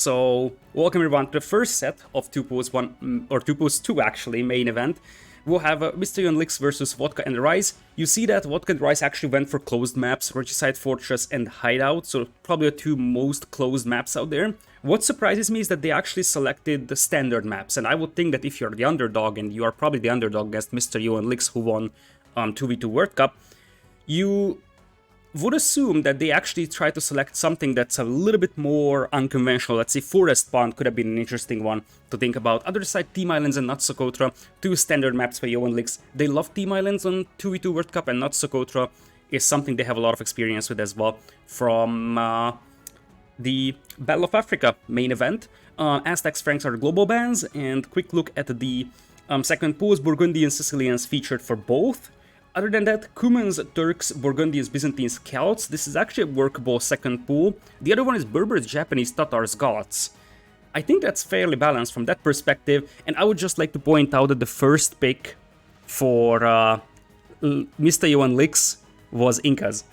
So, welcome everyone to the first set of 2+1, or 2+2 actually, main event. We'll have Mr.Yo and Lyx versus Vodka+Rise. You see that Vodka+Rise actually went for closed maps, Regicide Fortress and Hideout, so probably the two most closed maps out there. What surprises me is that they actually selected the standard maps, and I would think that if you're the underdog, and you are probably the underdog against Mr.Yo and Lyx who won 2v2 World Cup, you would assume that they actually try to select something that's a little bit more unconventional. Let's say Forest Pond could have been an interesting one to think about. Other side, Team Islands and Not Socotra, two standard maps for Yo and Lyx. They love Team Islands on 2v2 World Cup, and Not Socotra is something they have a lot of experience with as well from the Battle of Africa main event. Aztecs, Franks are the global bans, and quick look at the second pools. Burgundians, Sicilians featured for both. Other than that, Cumans, Turks, Burgundians, Byzantines, Celts. This is actually a workable second pool. The other one is Berbers, Japanese, Tatars, Goths. I think that's fairly balanced from that perspective, and I would just like to point out that the first pick for Mr.Yo and Lyx was Incas.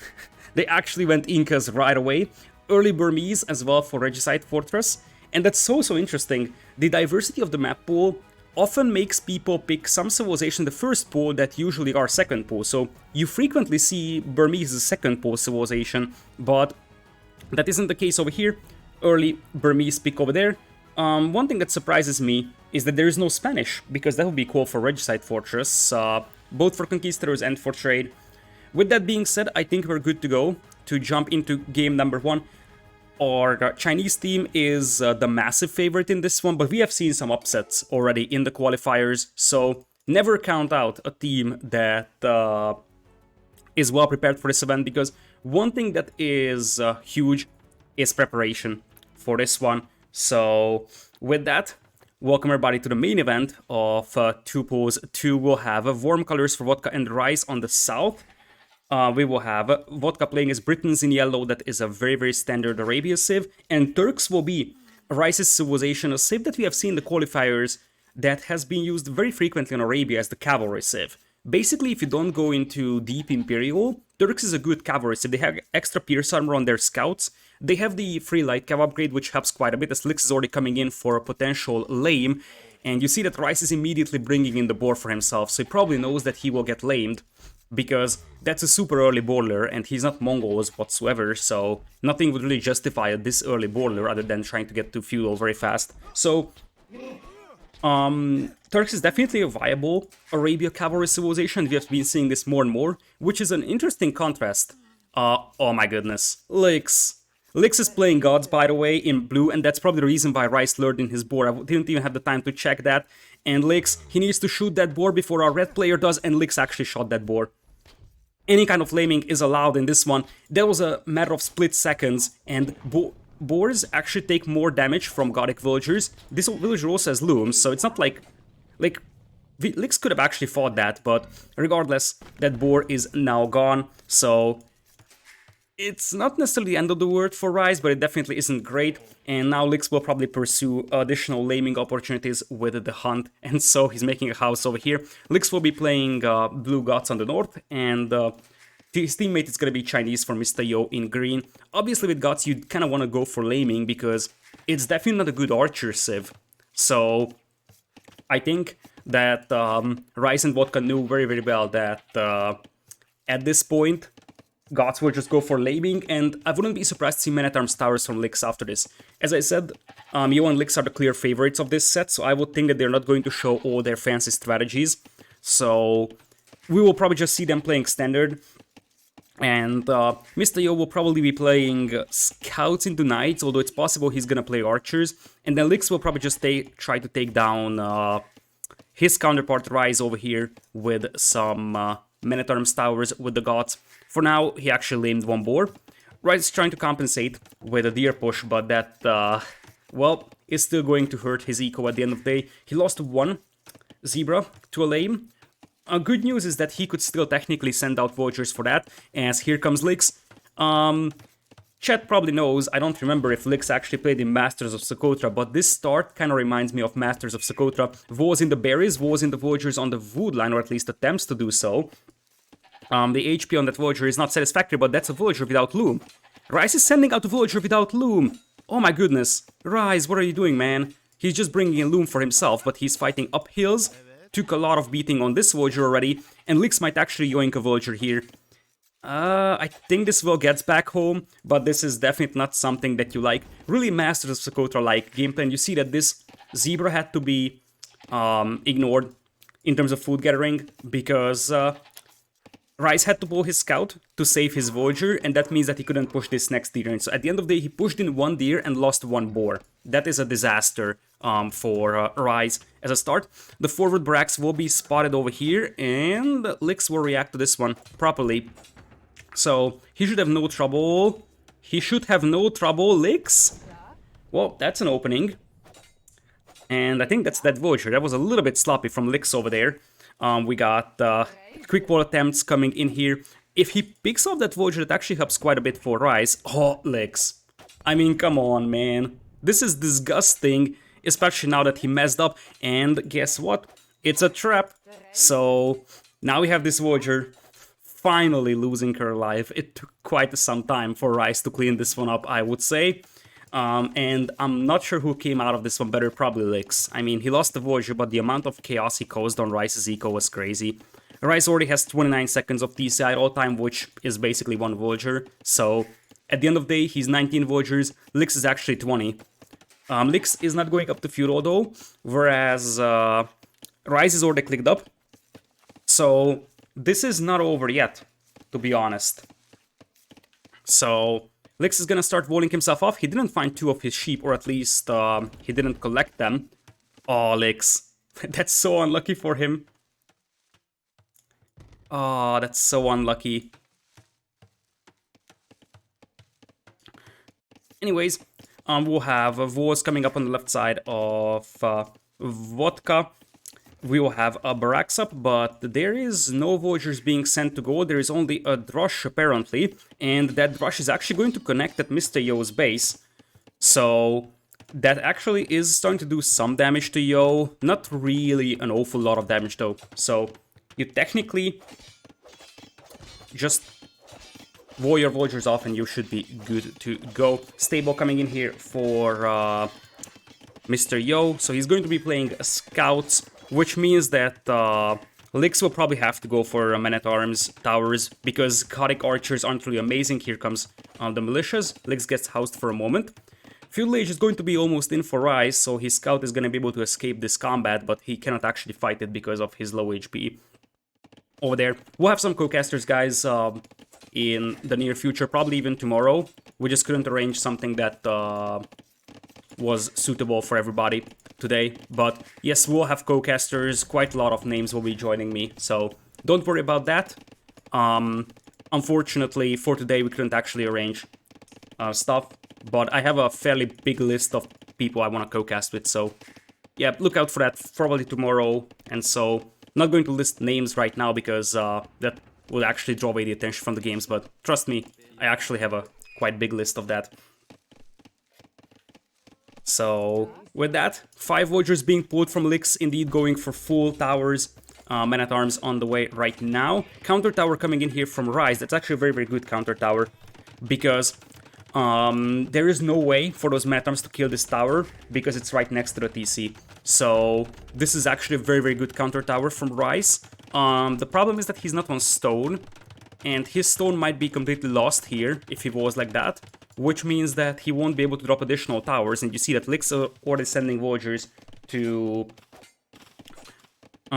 They actually went Incas right away. Early Burmese as well for Regicide Fortress, and that's so interesting. The diversity of the map pool often makes people pick some civilization the first pool that usually are second pool. So you frequently see Burmese as second pool civilization, but that isn't the case over here. Early Burmese pick over there. One thing that surprises me is that there is no Spanish, because that would be cool for Regicide Fortress, both for conquistadors and for trade. With that being said, I think we're good to go to jump into game number one. Our Chinese team is the massive favorite in this one, but we have seen some upsets already in the qualifiers, so never count out a team that is well prepared for this event, because one thing that is huge is preparation for this one. So with that, welcome everybody to the main event of 2+2. We'll have warm colors for Vodka+Rise on the south. We will have Vodka playing as Britons in yellow. That is a very standard Arabia civ, and Turks will be Rise's civilization, a civ that we have seen in the qualifiers that has been used very frequently in Arabia as the cavalry civ. Basically, if you don't go into deep Imperial, Turks is a good cavalry civ. They have extra pierce armor on their scouts. They have the free light cav upgrade, which helps quite a bit, as Lyx is already coming in for a potential lame, and you see that Rise is immediately bringing in the boar for himself, so he probably knows that he will get lamed, because that's a super early bowler, and he's not Mongols whatsoever, so nothing would really justify this early bowler other than trying to get to fuel very fast. So, Turks is definitely a viable Arabia cavalry civilization. We have been seeing this more and more, which is an interesting contrast. Oh my goodness. Lyx. Lyx is playing gods, by the way, in blue, and that's probably the reason why Rice lured in his boar. I didn't even have the time to check that. And Lyx, he needs to shoot that boar before our red player does, and Lyx actually shot that boar. Any kind of laming is allowed in this one. That was a matter of split seconds, and boars actually take more damage from Gothic villagers. This villager also has looms, so it's not like Lyx could have actually fought that, but regardless, that boar is now gone, so it's not necessarily the end of the world for Rise, but it definitely isn't great, and now Lyx will probably pursue additional laming opportunities with the hunt, and so he's making a house over here. Lyx will be playing blue gods on the north, and his teammate is going to be Chinese for Mr.Yo in green. Obviously with gods you kind of want to go for laming, because it's definitely not a good archer civ, so I think that Rise and Vodka knew very well that at this point gods will just go for laming, and I wouldn't be surprised to see men-at-arms towers from Lyx after this. As I said, Yo and Lyx are the clear favorites of this set, so I would think that they're not going to show all their fancy strategies. So we will probably just see them playing standard, and Mr.Yo will probably be playing scouts into knights, although it's possible he's gonna play archers, and then Lyx will probably just try to take down his counterpart Rise over here with some men-at-arms towers with the gods. For now, he actually lamed one boar. Rise is trying to compensate with a deer push, but that, well, is still going to hurt his eco at the end of the day. He lost one zebra to a lame. Good news is that he could still technically send out villagers for that, as here comes Lyx. Chet probably knows, I don't remember if Lyx actually played in Masters of Socotra, but this start kind of reminds me of Masters of Socotra. Wars in the berries, wars in the villagers on the wood line, or at least attempts to do so. The HP on that villager is not satisfactory, but that's a villager without loom. Rice is sending out a villager without loom. Oh my goodness. Rise, what are you doing, man? He's just bringing in Loom for himself, but he's fighting up hills. Took a lot of beating on this Voyager already, and Lyx might actually yoink a Voyager here. I think this will get back home, but this is definitely not something that you like. Really Masters of Socotra-like gameplay, and you see that this Zebra had to be ignored in terms of food gathering, because Rise had to pull his scout to save his Voyager, and that means that he couldn't push this next deer in. So at the end of the day, he pushed in one deer and lost one boar. That is a disaster for Rise as a start. The forward barracks will be spotted over here, and Lyx will react to this one properly. So he should have no trouble. He should have no trouble, Lyx. Well, that's an opening. And I think that's that Voyager. That was a little bit sloppy from Lyx over there. We got quick ball attempts coming in here. If he picks off that Voyager, that actually helps quite a bit for Rise. Oh, Lyx. I mean, come on, man. This is disgusting, especially now that he messed up. And guess what? It's a trap. So now we have this Voyager finally losing her life. It took quite some time for Rise to clean this one up, I would say. And I'm not sure who came out of this one better, probably Lyx. I mean, he lost the Voyager, but the amount of chaos he caused on Rice's eco was crazy. Rice already has 29 seconds of TCI at all time, which is basically one Voyager. So, at the end of the day, he's 19 Voyagers, Lyx is actually 20. Lyx is not going up to Feudal though, whereas Rise is already clicked up. So, this is not over yet, to be honest. So, Lyx is gonna start walling himself off. He didn't find two of his sheep, or at least he didn't collect them. Oh, Lyx. That's so unlucky for him. Oh, that's so unlucky. Anyways, we'll have wars coming up on the left side of Vodka. We will have a barracks up, but there is no Voyagers being sent to go. There is only a Drush, apparently, and that Drush is actually going to connect at Mr.Yo's base. So that actually is starting to do some damage to Yo. Not really an awful lot of damage, though. So you technically just wall your Voyagers off and you should be good to go. Stable coming in here for Mr.Yo. So he's going to be playing Scouts, which means that Lyx will probably have to go for Man-at-Arms towers, because Chaotic Archers aren't really amazing. Here comes the Militias. Lyx gets housed for a moment. Feudal Age is going to be almost in for Rise, so his Scout is going to be able to escape this combat, but he cannot actually fight it because of his low HP. Over there, we'll have some co-casters, guys, in the near future, probably even tomorrow. We just couldn't arrange something that was suitable for everybody today, but yes, we'll have co-casters. Quite a lot of names will be joining me, so don't worry about that. Unfortunately, for today, we couldn't actually arrange stuff, but I have a fairly big list of people I want to co-cast with, so yeah, look out for that probably tomorrow. And so, not going to list names right now because that would actually draw away the attention from the games, but trust me, I actually have a quite big list of that. So, with that, 5 Voyagers being pulled from Lyx, indeed going for full towers. Man-at-Arms on the way right now. Counter tower coming in here from Rise. That's actually a very, very good counter tower, because there is no way for those Man-at-Arms to kill this tower, because it's right next to the TC. So, this is actually a very, very good counter tower from Rise. The problem is that he's not on stone, and his stone might be completely lost here if he was like that, which means that he won't be able to drop additional towers. And you see that Lyx already sending Voyagers to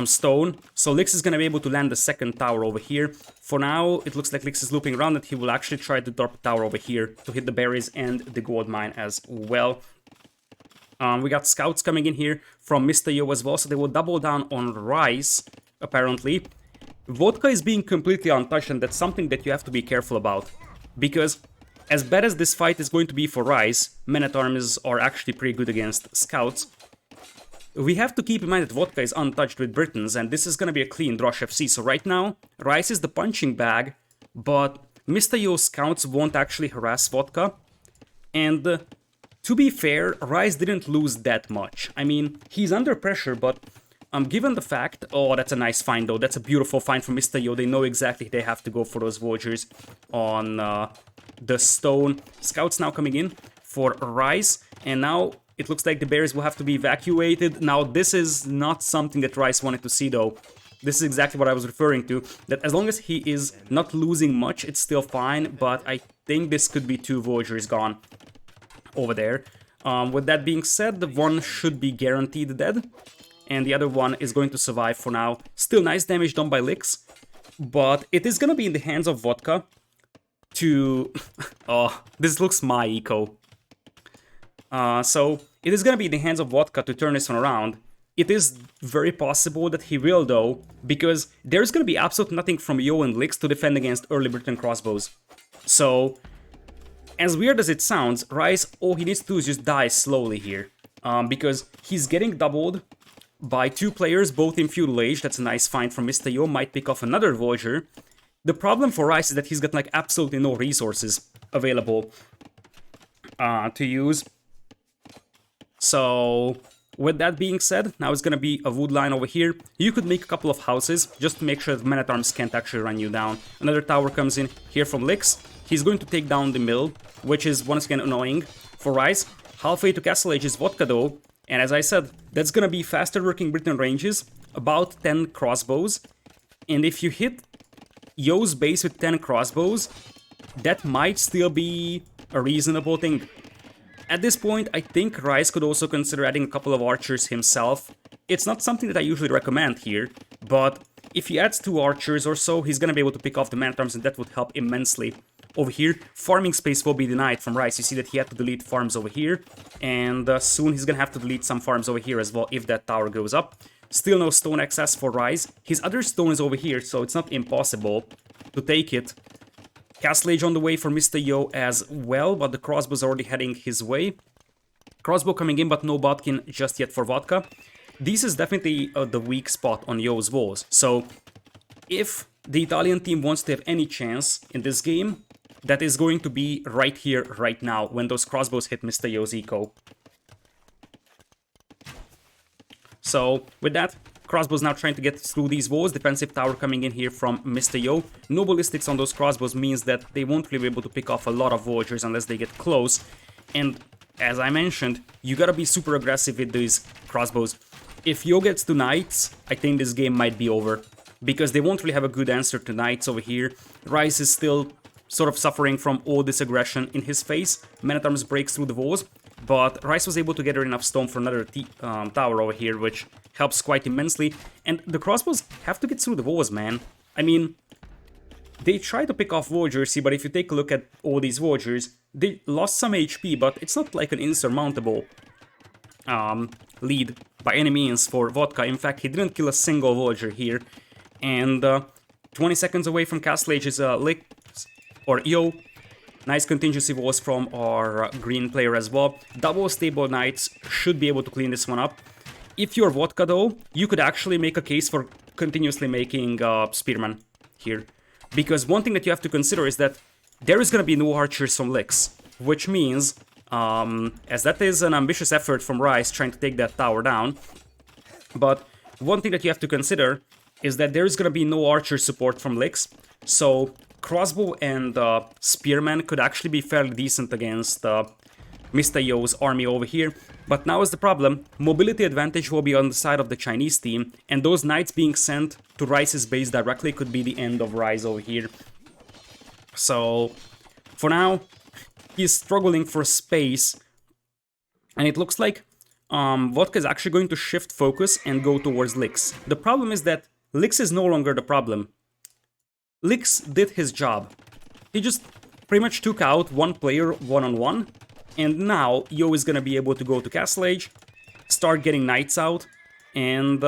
stone, so Lyx is gonna be able to land the second tower over here. For now, it looks like Lyx is looping around, and he will actually try to drop a tower over here to hit the berries and the gold mine as well. We got Scouts coming in here from Mr.Yo as well, so they will double down on Rise, apparently. Vodka is being completely untouched, and that's something that you have to be careful about, because as bad as this fight is going to be for Rise, Men-at-Arms are actually pretty good against Scouts. We have to keep in mind that Vodka is untouched with Britons, and this is going to be a clean Drush FC. So right now, Rise is the punching bag, but Mr.Yo's Scouts won't actually harass Vodka. And to be fair, Rise didn't lose that much. I mean, he's under pressure, but given the fact... Oh, that's a nice find, though. That's a beautiful find from Mr.Yo. They know exactly they have to go for those Voyagers on the stone. Scouts now coming in. for Rise, and now it looks like the bears will have to be evacuated. Now, this is not something that Rise wanted to see, though. This is exactly what I was referring to, that as long as he is not losing much, it's still fine, but I think this could be 2 Villagers gone over there. With that being said, the one should be guaranteed dead, and the other one is going to survive for now. Still nice damage done by Lyx, but it is gonna be in the hands of Vodka to... oh, this looks my eco. So, it is gonna be in the hands of Vodka to turn this one around. It is very possible that he will, though, because there's gonna be absolutely nothing from Yo and Lyx to defend against early Britain crossbows. So, as weird as it sounds, Rise, all he needs to do is just die slowly here. Because he's getting doubled by 2 players, both in Feudal Age. That's a nice find from Mr.Yo, might pick off another Voyager. The problem for Rise is that he's got like absolutely no resources available to use. So, with that being said, now it's gonna be a wood line over here. You could make a couple of houses just to make sure that men-at-arms can't actually run you down. Another tower comes in here from Lyx. He's going to take down the mill, which is once again annoying for Rise. Halfway to Castle Age is Vodka though, and as I said, that's gonna be faster working Britain ranges, about 10 crossbows. And if you hit Yo's base with 10 crossbows, that might still be a reasonable thing. At this point, I think Rise could also consider adding a couple of archers himself. It's not something that I usually recommend here, but if he adds 2 archers or so, he's gonna be able to pick off the man-at-arms, and that would help immensely. Over here, farming space will be denied from Rise. You see that he had to delete farms over here, and soon he's gonna have to delete some farms over here as well if that tower goes up. Still no stone access for Rise. His other stone is over here, so it's not impossible to take it. Castle Age on the way for Mr.Yo as well, but the crossbow's already heading his way. Crossbow coming in, but no Bodkin just yet for Vodka. This is definitely the weak spot on Yo's walls. So, if the Italian team wants to have any chance in this game, that is going to be right here, right now, when those crossbows hit Mr.Yo's eco. So, with that, crossbows now trying to get through these walls. Defensive tower coming in here from Mr.Yo. No ballistics on those crossbows means that they won't really be able to pick off a lot of Voyagers unless they get close. And, as I mentioned, you gotta be super aggressive with these crossbows. If Yo gets to Knights, I think this game might be over, because they won't really have a good answer to Knights over here. Rise is still sort of suffering from all this aggression in his face. Man-at-arms breaks through the walls, but Rise was able to gather enough stone for another tower over here, which helps quite immensely. And the crossbows have to get through the walls, man. I mean, they try to pick off Voyagers, but if you take a look at all these Voyagers, they lost some HP, but it's not like an insurmountable lead by any means for Vodka. In fact, he didn't kill a single Voyager here. And 20 seconds away from Castle Age is Lyx, or Yo. Nice contingency walls from our green player as well. Double stable knights should be able to clean this one up. If you're Vodka though, you could actually make a case for continuously making spearmen here. Because one thing that you have to consider is that there is going to be no archers from Lyx, which means, as that is an ambitious effort from Rise trying to take that tower down, but one thing that you have to consider is that there is going to be no archer support from Lyx, so crossbow and spearmen could actually be fairly decent against Mr.Yo's army over here. But now is the problem, mobility advantage will be on the side of the Chinese team, and those knights being sent to Rice's base directly could be the end of Rise over here. So, for now, he's struggling for space, and it looks like Vodka is actually going to shift focus and go towards Lyx. The problem is that Lyx is no longer the problem. Lyx did his job. He just pretty much took out one player one-on-one, and now Yo is gonna be able to go to Castle Age, start getting knights out, and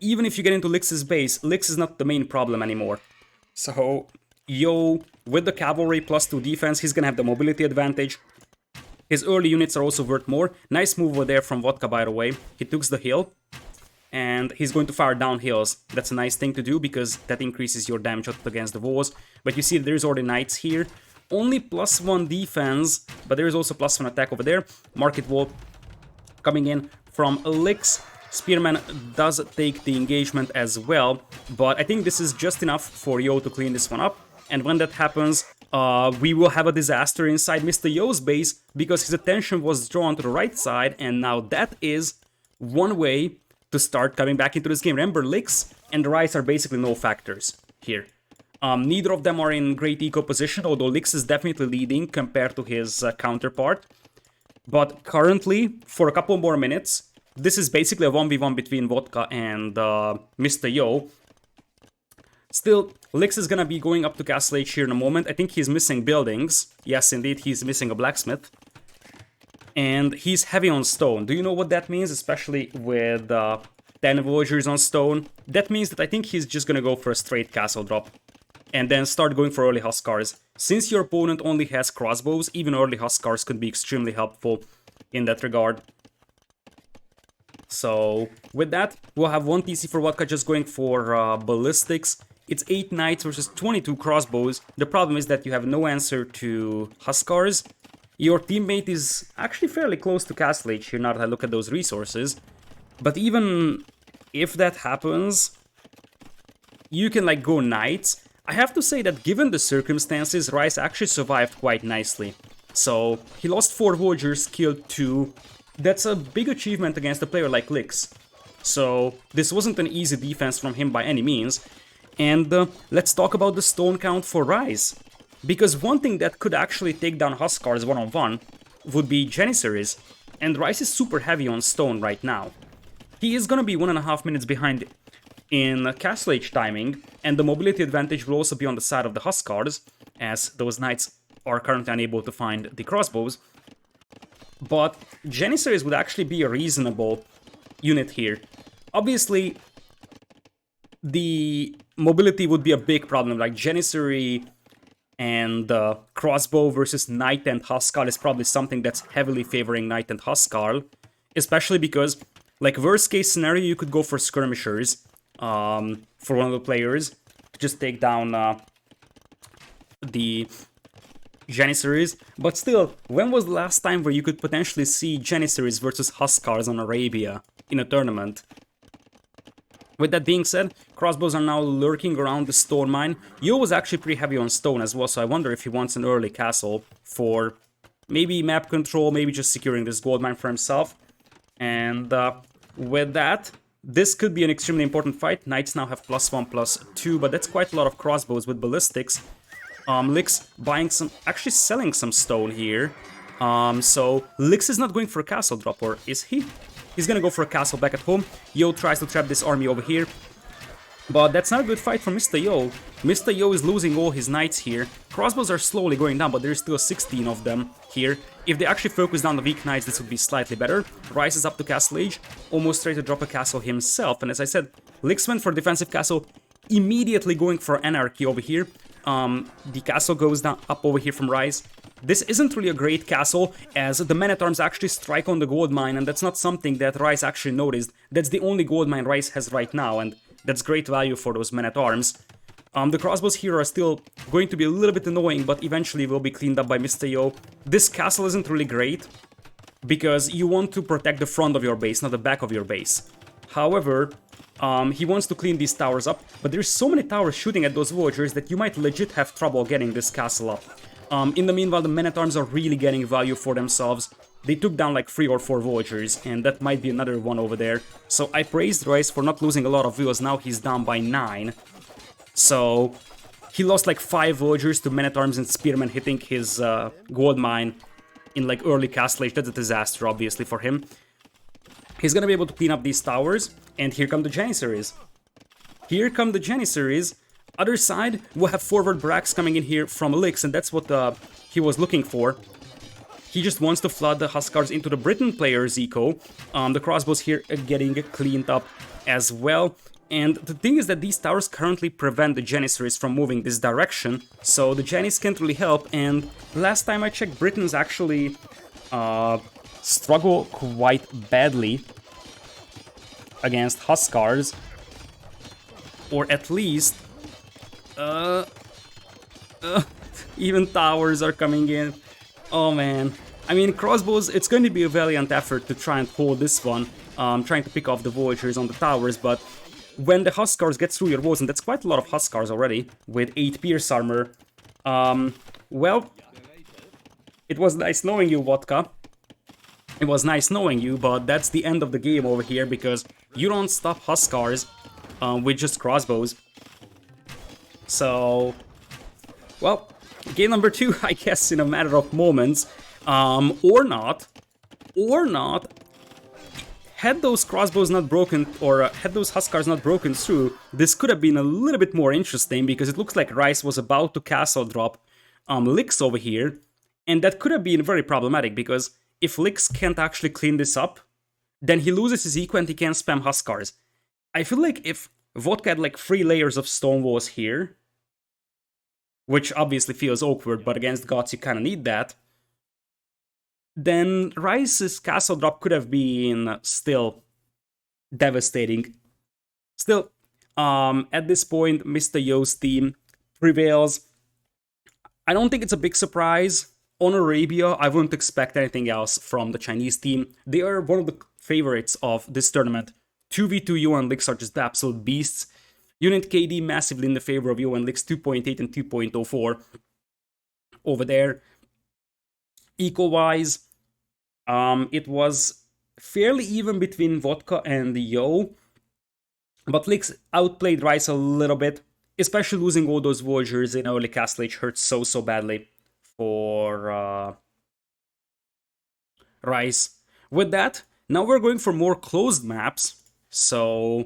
even if you get into Lyx's base, Lyx is not the main problem anymore. So Yo, with the cavalry plus 2 defense, he's gonna have the mobility advantage. His early units are also worth more. Nice move over there from Vodka, by the way. He took the hill, and he's going to fire down hills. That's a nice thing to do, because that increases your damage output against the walls. But you see there's already knights here. Only +1 defense, but there is also +1 attack over there. Market wall coming in from Lyx. Spearman does take the engagement as well, but I think this is just enough for Yo to clean this one up. And when that happens, we will have a disaster inside Mr. Yo's base because his attention was drawn to the right side, and now that is one way to start coming back into this game. Remember, Lyx and Rise are basically no factors here. Neither of them are in great eco position, although Lyx is definitely leading compared to his counterpart. But currently, for a couple more minutes, this is basically a 1v1 between Vodka and Mr. Yo. Still, Lyx is gonna be going up to Castle H here in a moment. I think he's missing buildings. Yes, indeed, he's missing a blacksmith. And he's heavy on stone. Do you know what that means? Especially with 10 villagers on stone. That means that I think he's just gonna go for a straight castle drop. And then start going for early Huskars. Since your opponent only has crossbows, even early Huskars could be extremely helpful in that regard. So, with that, we'll have one TC for Vodka just going for ballistics. It's 8 knights versus 22 crossbows. The problem is that you have no answer to Huskars. Your teammate is actually fairly close to Castle H here, now that I look at those resources. But even if that happens, you can like go knights. I have to say that given the circumstances, Rise actually survived quite nicely. So, he lost 4 villagers, killed 2. That's a big achievement against a player like Lyx. So, this wasn't an easy defense from him by any means. And let's talk about the stone count for Rise. Because one thing that could actually take down Huskars one-on-one would be Janissaries. And Rise is super heavy on stone right now. He is gonna be 1.5 minutes behind in Castle H timing, and the mobility advantage will also be on the side of the Huskars, as those knights are currently unable to find the crossbows. But Janissaries would actually be a reasonable unit here. Obviously, the mobility would be a big problem, like Janissary and crossbow versus Knight and Huskar is probably something that's heavily favoring Knight and Huskar, especially because, like, worst case scenario, you could go for skirmishers for one of the players to just take down the Janissaries. But still, when was the last time where you could potentially see Janissaries versus Huskars on Arabia in a tournament? With that being said, crossbows are now lurking around the stone mine. Yo was actually pretty heavy on stone as well, so I wonder if he wants an early castle for maybe map control, maybe just securing this gold mine for himself. And with that, this could be an extremely important fight. Knights now have +1/+2, but that's quite a lot of crossbows with ballistics. Lyx buying some, actually selling some stone here. So Lyx is not going for a castle drop, or is he? He's gonna go for a castle back at home. Yo tries to trap this army over here. But that's not a good fight for Mr. Yo. Mr. Yo is losing all his knights here. Crossbows are slowly going down, but there's still 16 of them here. If they actually focus down the weak knights, this would be slightly better. Rise is up to Castle Age, almost ready to drop a castle himself. And as I said, Lyx went for defensive castle, immediately going for anarchy over here. The castle goes down up over here from Rise. This isn't really a great castle, as the men-at-arms actually strike on the gold mine, and that's not something that Rise actually noticed. That's the only gold mine Rise has right now, and that's great value for those men-at-arms. The crossbows here are still going to be a little bit annoying, but eventually will be cleaned up by Mr. Yo. This castle isn't really great, because you want to protect the front of your base, not the back of your base. However, he wants to clean these towers up, but there's so many towers shooting at those villagers that you might legit have trouble getting this castle up. In the meanwhile, the men-at-arms are really getting value for themselves. They took down like 3 or 4 villagers, and that might be another one over there. So I praised Rise for not losing a lot of villas. Now he's down by 9. So he lost like 5 villagers to men-at-arms and spearmen hitting his gold mine in like early Castle Age. That's a disaster, obviously, for him. He's gonna be able to clean up these towers, and here come the Janissaries. Here come the Janissaries. Other side, we'll have forward bracks coming in here from Lyx, and that's what he was looking for. He just wants to flood the Huskars into the Britain player's eco. The crossbows here are getting cleaned up as well. And the thing is that these towers currently prevent the Janissaries from moving this direction, so the Janis can't really help. And last time I checked, Britons actually struggle quite badly against Huskars, or at least even towers are coming in. Oh man. I mean, crossbows, it's going to be a valiant effort to try and hold this one, trying to pick off the villagers on the towers, but when the Huskars get through your walls, and that's quite a lot of Huskars already, with 8 pierce armor, Well, it was nice knowing you, Vodka. It was nice knowing you, but that's the end of the game over here because you don't stop Huskars with just crossbows. So, well, game number 2, I guess, in a matter of moments, or not, had those crossbows not broken, or had those Huskars not broken through, this could have been a little bit more interesting, because it looks like Rise was about to castle drop Lyx over here, and that could have been very problematic, because if Lyx can't actually clean this up, then he loses his eco and he can't spam Huskars. I feel like if Vodka had like 3 layers of stone walls here, which obviously feels awkward, but against gods you kinda need that, then Rice's castle drop could have been still devastating. Still, at this point, Mr.Yo's team prevails. I don't think it's a big surprise. On Arabia, I wouldn't expect anything else from the Chinese team. They are one of the favorites of this tournament. 2v2 Yo+Lyx are just absolute beasts. Unit KD massively in the favor of Yo+Lyx, 2.8 and 2.04 over there. Eco-wise, it was fairly even between Vodka and Yo, but Lyx outplayed Rice a little bit, especially losing all those Voyagers in early Castle Age hurts so badly for Rice. With that, now we're going for more closed maps, so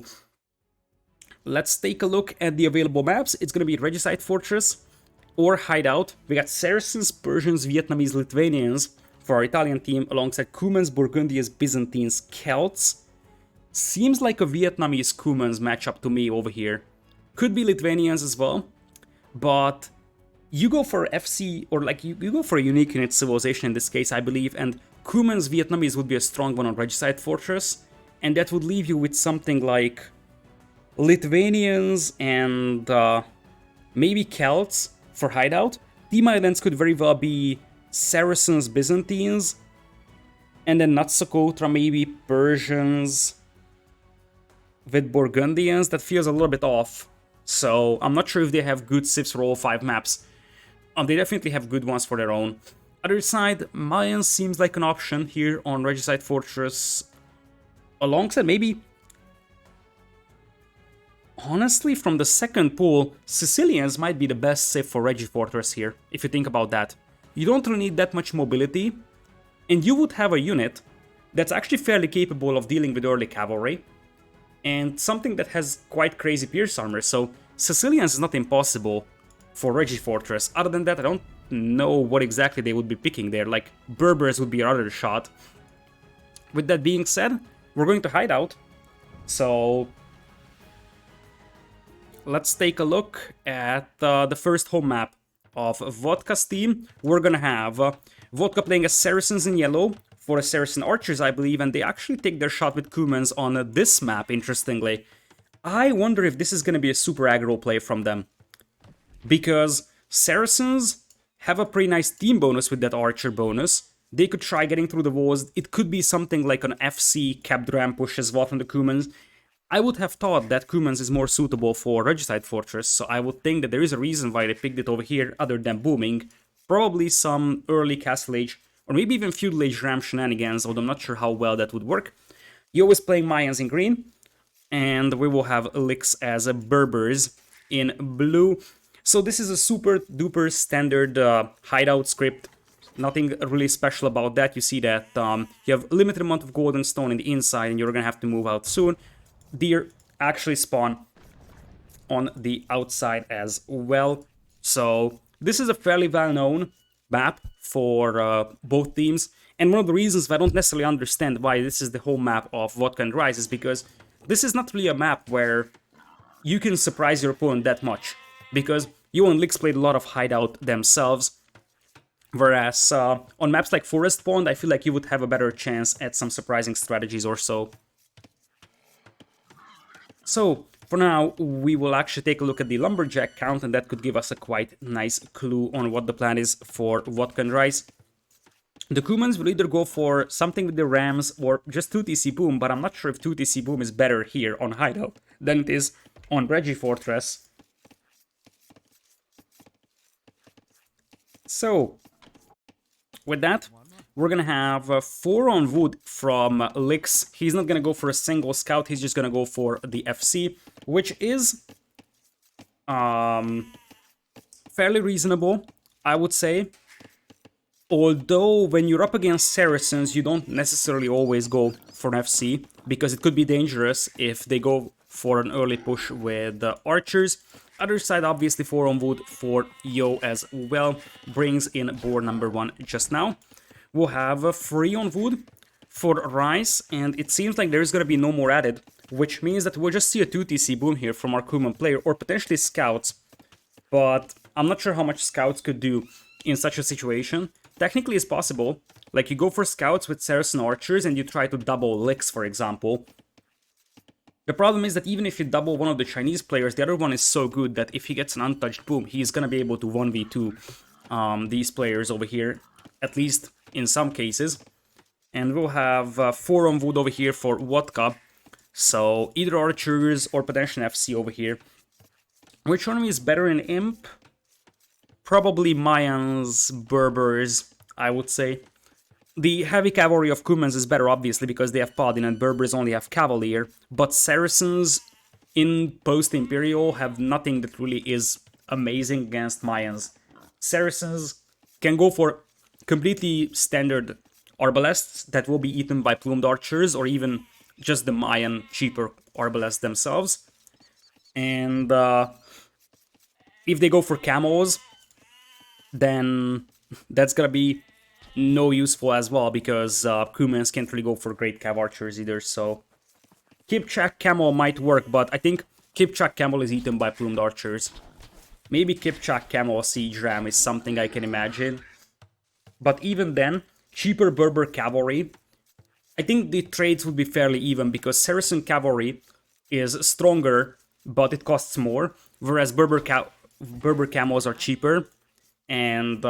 let's take a look at the available maps. It's going to be Regicide Fortress or Hideout. We got Saracens, Persians, Vietnamese, Lithuanians for our Italian team, alongside Cumans, Burgundians, Byzantines, Celts. Seems like a Vietnamese Cumans matchup to me over here. Could be Lithuanians as well, but you go for FC, or like you go for a unique unit civilization in this case, I believe, and Cumans Vietnamese would be a strong one on Regicide Fortress, and that would leave you with something like Lithuanians and maybe Celts for Hideout. Team Islands could very well be Saracens, Byzantines, and then Natsakotra, maybe Persians with Burgundians. That feels a little bit off, so I'm not sure if they have good Cips for all 5 maps. They definitely have good ones for their own. Other side, Mayans seems like an option here on Regicide Fortress, alongside maybe... Honestly, from the second pool, Sicilians might be the best Cip for Regi Fortress here, if you think about that. You don't really need that much mobility, and you would have a unit that's actually fairly capable of dealing with early cavalry, and something that has quite crazy pierce armor, so Sicilians is not impossible for Regi Fortress. Other than that, I don't know what exactly they would be picking there, like Berbers would be another shot. With that being said, we're going to Hideout, so let's take a look at the first home map of Vodka's team. We're gonna have Vodka playing as Saracens in yellow for a Saracen Archers, I believe, and they actually take their shot with Cumans on this map, interestingly. I wonder if this is gonna be a super aggro play from them, because Saracens have a pretty nice team bonus with that Archer bonus. They could try getting through the walls. It could be something like an FC capped ram push as well from the Cumans. I would have thought that Cumans is more suitable for Regicide Fortress, so I would think that there is a reason why they picked it over here other than booming. Probably some early Castle Age, or maybe even Feudal Age Ram shenanigans, although I'm not sure how well that would work. Yo is playing Mayans in green, and we will have Lyx as a Berbers in blue. So this is a super duper standard hideout script. Nothing really special about that. You see that you have a limited amount of golden stone in the inside, and you're gonna have to move out soon. Deer actually spawn on the outside as well. So this is a fairly well-known map for both teams. And one of the reasons I don't necessarily understand why this is the home map of Vodka and Rise is because this is not really a map where you can surprise your opponent that much. Because Yo+Lyx played a lot of hideout themselves. Whereas on maps like Forest Pond, I feel like you would have a better chance at some surprising strategies or so. So, for now, we will actually take a look at the Lumberjack count, and that could give us a quite nice clue on what the plan is for Vodka and Rise. The Cumans will either go for something with the Rams or just 2TC Boom, but I'm not sure if 2TC Boom is better here on Hideout than it is on Regi Fortress. So, with that, we're gonna have 4 on wood from Lyx. He's not gonna go for a single scout, he's just gonna go for the FC, which is fairly reasonable, I would say. Although, when you're up against Saracens, you don't necessarily always go for an FC, because it could be dangerous if they go for an early push with archers. Other side, obviously, 4 on wood for Yo as well, brings in board number 1 just now. We'll have 3 on wood for Rise, and it seems like there's gonna be no more added, which means that we'll just see a 2TC boom here from our crewman player, or potentially scouts, but I'm not sure how much scouts could do in such a situation. Technically, it's possible. Like, you go for scouts with Saracen archers and you try to double Lyx, for example. The problem is that even if you double one of the Chinese players, the other one is so good that if he gets an untouched boom, he's gonna be able to 1v2 these players over here, at least in some cases. And we'll have 4 on wood over here for Vodka, so either archers or potentially FC over here. Which one is better in Imp? Probably Mayans, Berbers, I would say. The heavy cavalry of Cumans is better, obviously, because they have Paladin and Berbers only have Cavalier, but Saracens in post-Imperial have nothing that really is amazing against Mayans. Saracens can go for completely standard arbalests that will be eaten by plumed archers, or even just the Mayan cheaper arbalests themselves. And if they go for camos, then that's gonna be no useful as well, because Kumans can't really go for great cav archers either, so Kipchak Camel might work, but I think Kipchak Camel is eaten by plumed archers. Maybe Kipchak Camel Siege Ram is something I can imagine, but even then, cheaper Berber cavalry, I think the trades would be fairly even, because Saracen cavalry is stronger, but it costs more, whereas Berber camos are cheaper, and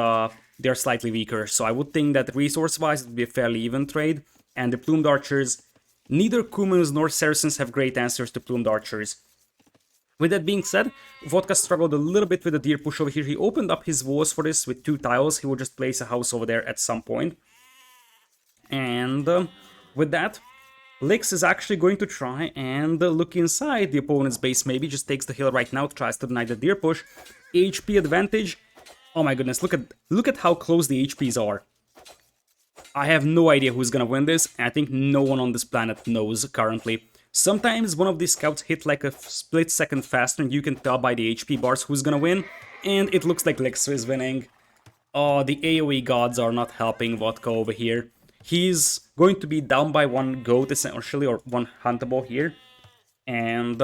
they're slightly weaker. So I would think that resource-wise it would be a fairly even trade. And the plumed archers, neither Cumans nor Saracens have great answers to plumed archers. With that being said, Vodka struggled a little bit with the deer push over here. He opened up his walls for this with 2 tiles. He will just place a house over there at some point. And with that, Lyx is actually going to try and look inside the opponent's base. Maybe just takes the hill right now, tries to deny the deer push. HP advantage. Oh my goodness, look at how close the HPs are. I have no idea who's gonna win this, and I think no one on this planet knows currently. Sometimes one of these scouts hit like a split second faster, and you can tell by the HP bars who's gonna win, and it looks like Lyx is winning. Oh, the AoE gods are not helping Vodka over here. He's going to be down by 1 goat essentially, or 1 huntable here. And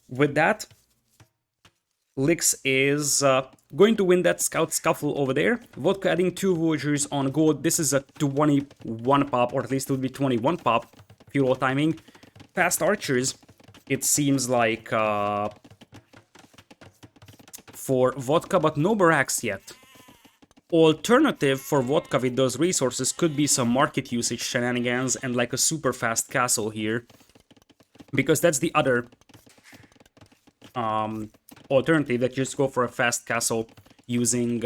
with that, Lyx is going to win that scout scuffle over there. Vodka adding 2 villagers on gold. This is a 21 pop, or at least it would be 21 pop. Fuel timing. Fast archers, it seems like for Vodka, but no barracks yet. Alternative for Vodka with those resources could be some market usage shenanigans and like a super fast castle here. Because that's the other alternative, that you just go for a fast castle using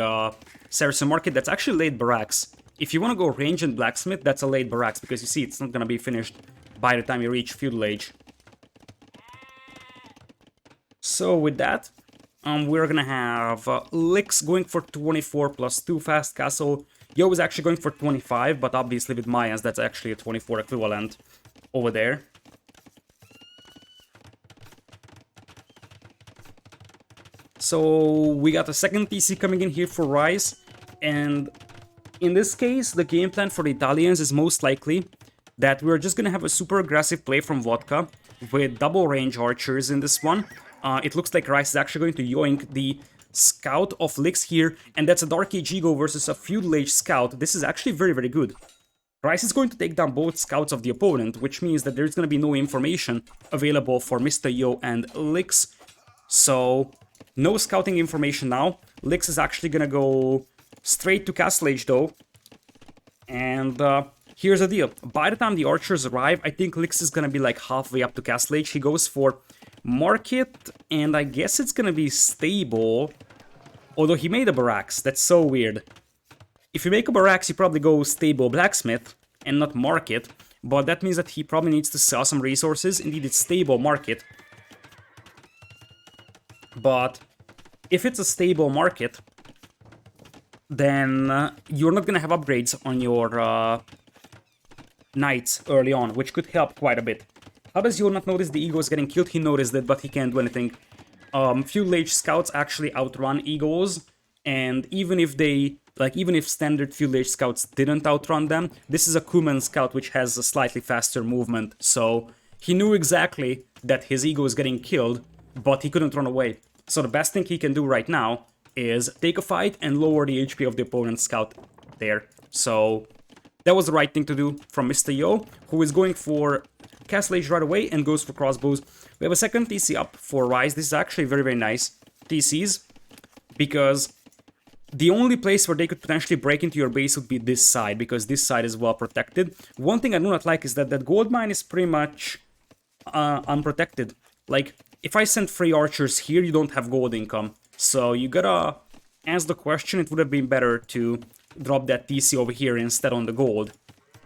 Saracen Market. That's actually late barracks. If you want to go range and blacksmith, that's a late barracks, because you see it's not going to be finished by the time you reach feudal age. So with that, we're going to have Lyx going for 24 plus 2 fast castle. Yo is actually going for 25, but obviously with Mayans that's actually a 24 equivalent over there. So we got a second TC coming in here for Rise, and in this case, the game plan for the Italians is most likely that we're just gonna have a super aggressive play from Vodka with double range archers in this one. It looks like Rise is actually going to yoink the scout of Lyx here, and that's a Dark Age Ego versus a feudal age scout. This is actually very, very good. Rise is going to take down both scouts of the opponent, which means that there's gonna be no information available for Mr.Yo and Lyx. So no scouting information now. Lyx is actually gonna go straight to Castle Age though. And here's the deal. By the time the archers arrive, I think Lyx is gonna be like halfway up to Castle Age. He goes for Market, and I guess it's gonna be stable. Although he made a barracks. That's so weird. If you make a barracks, you probably go stable blacksmith and not market, but that means that he probably needs to sell some resources. Indeed, it's stable market. But if it's a stable market, then you're not gonna have upgrades on your knights early on, which could help quite a bit. How does Yo not notice the eagles getting killed? He noticed it, but he can't do anything. Fuel Age scouts actually outrun eagles, and even if standard Fuel Age scouts didn't outrun them, this is a Kuman scout which has a slightly faster movement, so he knew exactly that his eagle is getting killed, but he couldn't run away. So the best thing he can do right now is take a fight and lower the HP of the opponent's scout there. So that was the right thing to do from Mr.Yo, who is going for Castle Age right away and goes for crossbows. We have a second TC up for Rise. This is actually very, very nice TCs, because the only place where they could potentially break into your base would be this side, because this side is well protected. One thing I do not like is that gold mine is pretty much unprotected. Like, if I send 3 archers here, you don't have gold income. So you gotta ask the question, it would have been better to drop that TC over here instead on the gold,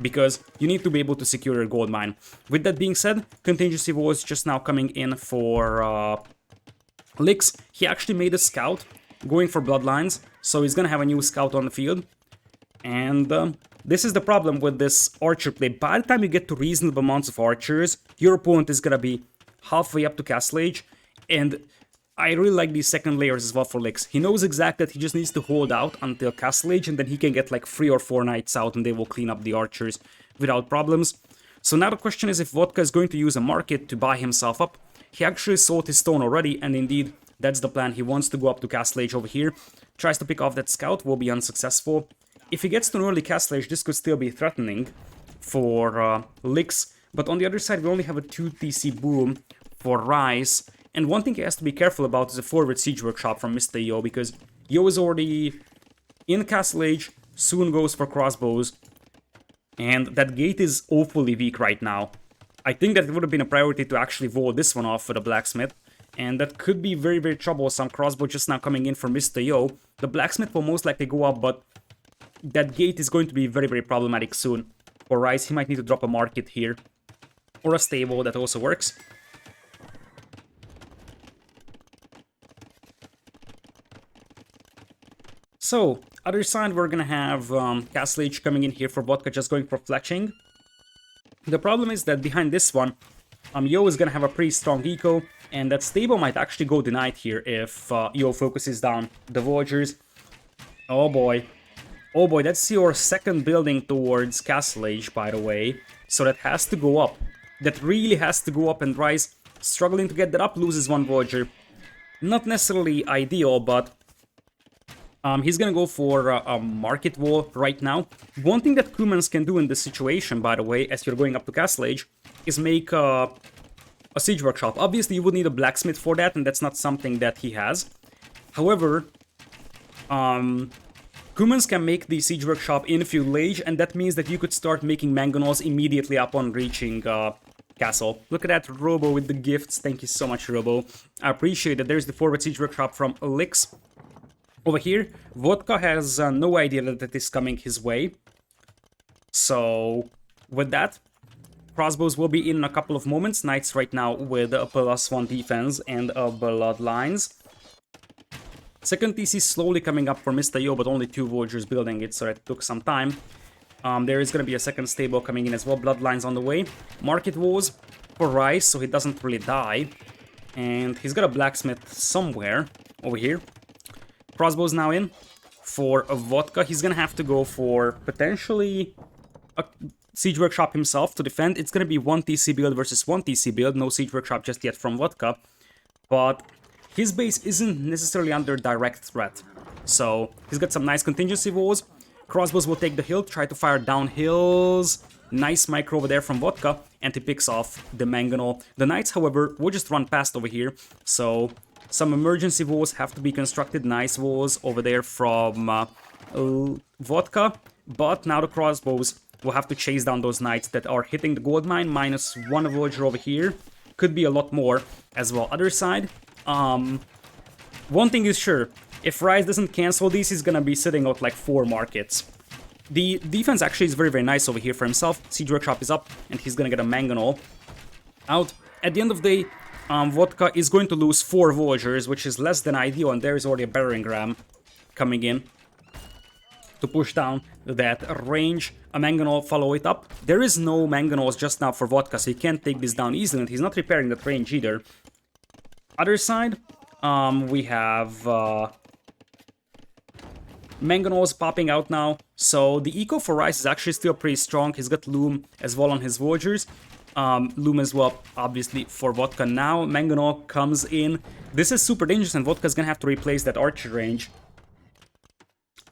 because you need to be able to secure your gold mine. With that being said, contingency was just now coming in for Lyx. He actually made a scout going for bloodlines, so he's gonna have a new scout on the field. And this is the problem with this archer play. By the time you get to reasonable amounts of archers, your opponent is gonna be halfway up to Castle Age, and I really like these second layers as well for Lyx. He knows exactly that he just needs to hold out until Castle Age, and then he can get like 3 or 4 knights out and they will clean up the archers without problems. So now the question is if Vodka is going to use a market to buy himself up. He actually sold his stone already, and indeed, that's the plan. He wants to go up to Castle Age over here. Tries to pick off that scout, will be unsuccessful. If he gets to an early Castle Age, this could still be threatening for Lyx. But on the other side, we only have a 2 TC boom for Rise. And one thing he has to be careful about is a forward siege workshop from Mr.Yo, because Yo is already in Castle Age, soon goes for crossbows, and that gate is awfully weak right now. I think that it would have been a priority to actually wall this one off for the blacksmith, and that could be very, very troublesome. Crossbow just now coming in for Mr.Yo. The blacksmith will most likely go up, but that gate is going to be very, very problematic soon. For Rise, he might need to drop a market here, or a stable, that also works. So, other side, we're gonna have Castle Age coming in here for Vodka, just going for fletching. The problem is that behind this one, Yo is gonna have a pretty strong eco, and that stable might actually go denied here if Yo focuses down the villagers. Oh boy. Oh boy, that's your second building towards Castle Age, by the way. So that has to go up. That really has to go up, and Rise, struggling to get that up, loses 1 villager. Not necessarily ideal, but he's gonna go for a market wall right now. One thing that Kumans can do in this situation, by the way, as you're going up to Castle Age, is make a siege workshop. Obviously, you would need a blacksmith for that, and that's not something that he has. However, Kumans can make the siege workshop in Fuel Age, and that means that you could start making mangonels immediately upon reaching castle. Look at that, Robo with the gifts. Thank you so much, Robo. I appreciate that. There's the forward siege workshop from Lyx. Over here, Vodka has no idea that that is coming his way. So, with that, crossbows will be in a couple of moments. Knights right now with a +1 defense and a bloodlines. Second TC slowly coming up for Mr.Yo, but only 2 villagers building it, so it took some time. There is going to be a second stable coming in as well. Bloodlines on the way. Market walls for Rise, so he doesn't really die. And he's got a blacksmith somewhere over here. Crossbows now in for a Vodka. He's gonna have to go for potentially a siege workshop himself to defend. It's gonna be 1 TC build versus 1 TC build. No siege workshop just yet from Vodka. But his base isn't necessarily under direct threat. So he's got some nice contingency walls. Crossbows will take the hill, try to fire down hills. Nice micro over there from Vodka, and he picks off the mangonel. The knights, however, will just run past over here. So some emergency walls have to be constructed, nice walls over there from Vodka, but now the crossbows will have to chase down those knights that are hitting the gold mine, -1 villager over here, could be a lot more as well. Other side, one thing is sure, if Rise doesn't cancel these, he's gonna be sitting out like 4 markets. The defense actually is very, very nice over here for himself. Siege Workshop is up, and he's gonna get a Mangonel out. At the end of the day, Vodka is going to lose 4 Voyagers, which is less than ideal, and there is already a Battering Ram coming in to push down that range. A Mangonel follow it up. There is no Mangonels just now for Vodka, so he can't take this down easily, and he's not repairing that range either. Other side, we have Mangonels popping out now, so the eco for Rise is actually still pretty strong. He's got Loom as well on his Voyagers. Loom as well, obviously, for Vodka now. Mangonel comes in. This is super dangerous, and Vodka's gonna have to replace that archer range.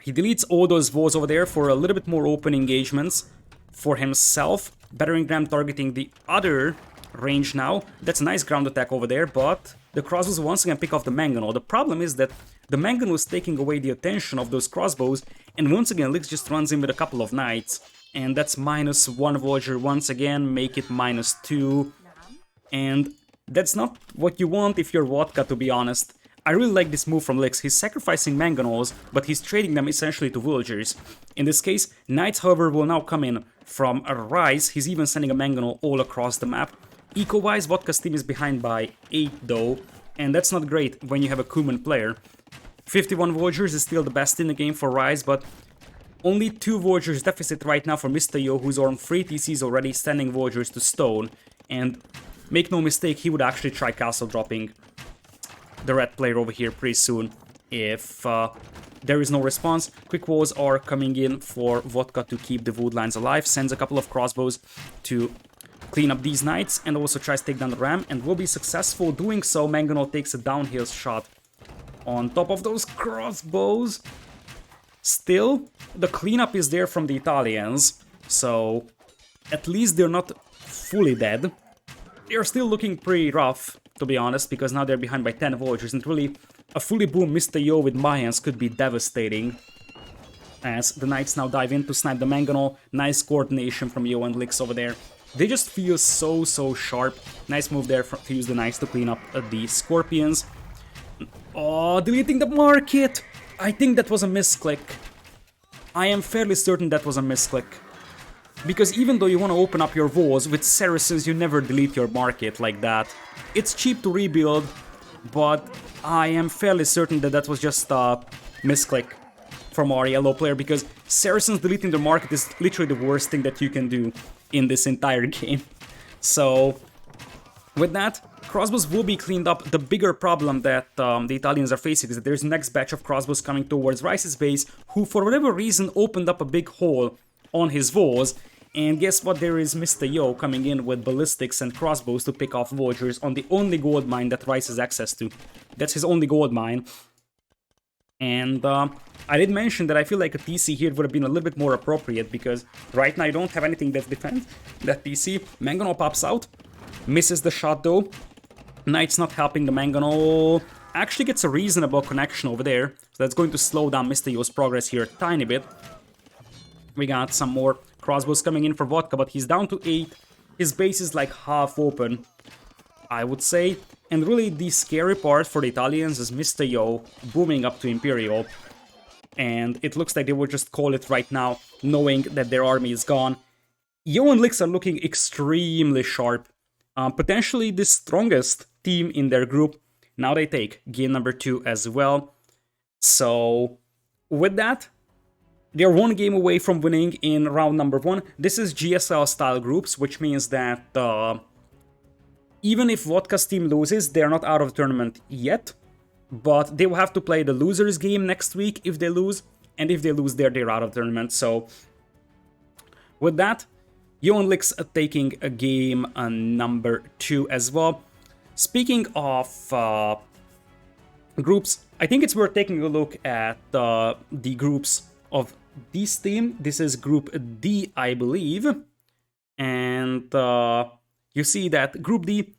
He deletes all those Vows over there for a little bit more open engagements for himself. Battering Ram targeting the other range now. That's a nice ground attack over there, but the crossbows once again pick off the Mangonel. The problem is that the Mangonel is taking away the attention of those crossbows, and once again Lyx just runs in with a couple of knights. And that's -1 Voyager once again, make it -2. And that's not what you want if you're Vodka, to be honest. I really like this move from Lyx. He's sacrificing Mangonels, but he's trading them essentially to Villagers. In this case, Knights, however, will now come in from a Rise. He's even sending a Mangonel all across the map. Eco-wise, Vodka's team is behind by 8 though, and that's not great when you have a Kuman player. 51 Villagers is still the best in the game for Rise, but only 2 Voyagers deficit right now for Mr.Yo, who's on 3 TCs already, sending Voyagers to stone. And make no mistake, he would actually try castle dropping the red player over here pretty soon if there is no response. Quick walls are coming in for Vodka to keep the wood lines alive, sends a couple of crossbows to clean up these knights, and also tries to take down the ram, and will be successful doing so. Mangonel takes a downhill shot on top of those crossbows. Still, the cleanup is there from the Italians, so at least they're not fully dead. They're still looking pretty rough, to be honest, because now they're behind by 10 Voyagers, and really a fully boom Mr.Yo with Mayans could be devastating. As the Knights now dive in to snipe the Mangonel. Nice coordination from Yo+Lyx over there. They just feel so sharp. Nice move there to use the Knights to clean up the Scorpions. Oh, deleting the market! I think that was a misclick. I am fairly certain that was a misclick. Because even though you want to open up your walls, with Saracens you never delete your market like that. It's cheap to rebuild, but I am fairly certain that that was just a misclick from our yellow player, because Saracens deleting the market is literally the worst thing that you can do in this entire game. So, with that, crossbows will be cleaned up. The bigger problem that the Italians are facing is that there's the next batch of crossbows coming towards Rice's base, who for whatever reason opened up a big hole on his walls. And guess what, there is Mr.Yo coming in with ballistics and crossbows to pick off Voyagers on the only gold mine that Rice has access to. That's his only gold mine. And I did mention that I feel like a TC here would have been a little bit more appropriate, because right now I don't have anything that defends that TC. Mangonel pops out, misses the shot though. Knight's not helping the Mangonel. Actually gets a reasonable connection over there, so that's going to slow down Mr.Yo's progress here a tiny bit. We got some more crossbows coming in for Vodka, but he's down to 8. His base is like half open, I would say. And really the scary part for the Italians is Mr.Yo booming up to Imperial. And it looks like they will just call it right now, knowing that their army is gone. Yo+Lyx are looking extremely sharp. Potentially the strongest team in their group. Now they take game number 2 as well. So, with that, they're 1 game away from winning in round number 1. This is GSL style groups, which means that even if Vodka's team loses, they're not out of the tournament yet. But they will have to play the losers game next week if they lose. And if they lose there, they're out of the tournament. So, with that, Yo+Lyx taking a game number 2 as well. Speaking of groups, I think it's worth taking a look at the groups of this team. This is Group D, I believe. And you see that Group D,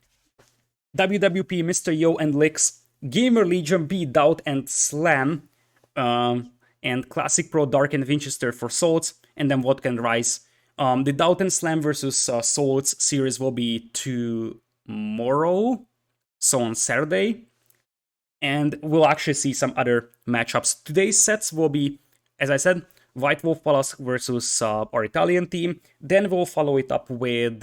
WWP, Mr.Yo and Lyx, Gamer Legion, B, Doubt and Slam, and Classic Pro, Dark and Winchester for Souls, and then Vodka and Rise. The Doubt and Slam versus Souls series will be tomorrow, so on Saturday. And we'll actually see some other matchups. Today's sets will be, as I said, White Wolf Palace versus our Italian team. Then we'll follow it up with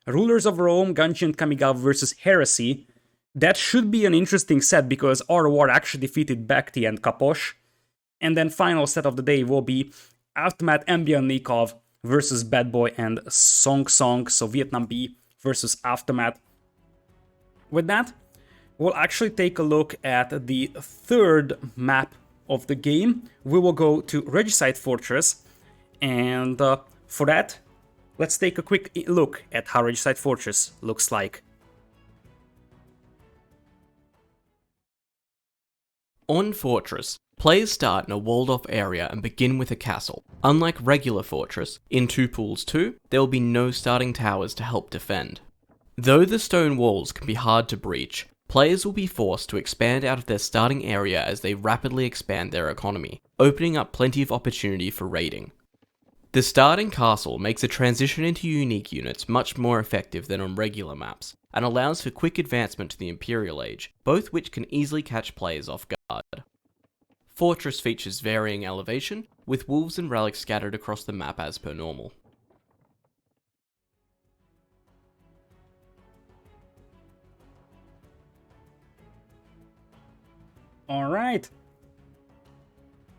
Rulers of Rome, Ganji and Kamigawa versus Heresy. That should be an interesting set because ROR actually defeated Bakhti and Kaposh. And then final set of the day will be Aftermath, Ambien Nikov versus Bad Boy and Song Song. So Vietnam B versus Aftermath. With that, we'll actually take a look at the third map of the game. We will go to Regicide Fortress, and for that, let's take a quick look at how Regicide Fortress looks like. On Fortress, players start in a walled-off area and begin with a castle. Unlike regular Fortress, in 2 pools 2, there will be no starting towers to help defend. Though the stone walls can be hard to breach, players will be forced to expand out of their starting area as they rapidly expand their economy, opening up plenty of opportunity for raiding. The starting castle makes a transition into unique units much more effective than on regular maps, and allows for quick advancement to the Imperial Age, both which can easily catch players off guard. Fortress features varying elevation, with wolves and relics scattered across the map as per normal. Alright.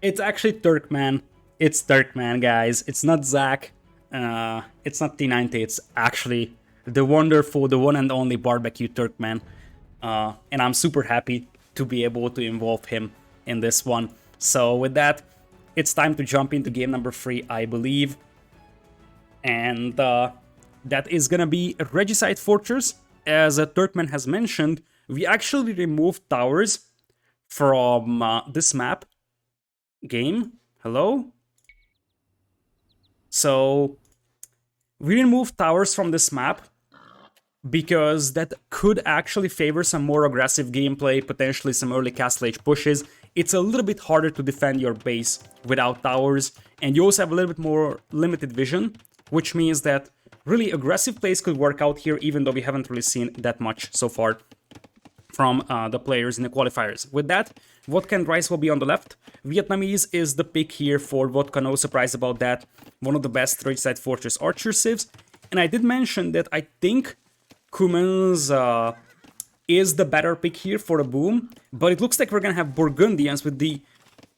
It's actually Turkman. It's Turkman, guys. It's not Zach. It's not T90. It's actually the wonderful, the one and only Barbecue Turkman. And I'm super happy to be able to involve him in this one. So with that, it's time to jump into game number 3, I believe. And that is gonna be Regicide Fortress. As Turkman has mentioned, we actually removed towers from this map game. Hello? So we removed towers from this map because that could actually favor some more aggressive gameplay, potentially some early Castle Age pushes. It's a little bit harder to defend your base without towers, and you also have a little bit more limited vision, which means that really aggressive plays could work out here, even though we haven't really seen that much so far from the players in the qualifiers. With that, Vodka and Rice will be on the left. Vietnamese is the pick here for Vodka, no surprise about that. One of the best Regicide Fortress archer civs. And I did mention that I think Cummins is the better pick here for a boom, but it looks like we're gonna have Burgundians with the,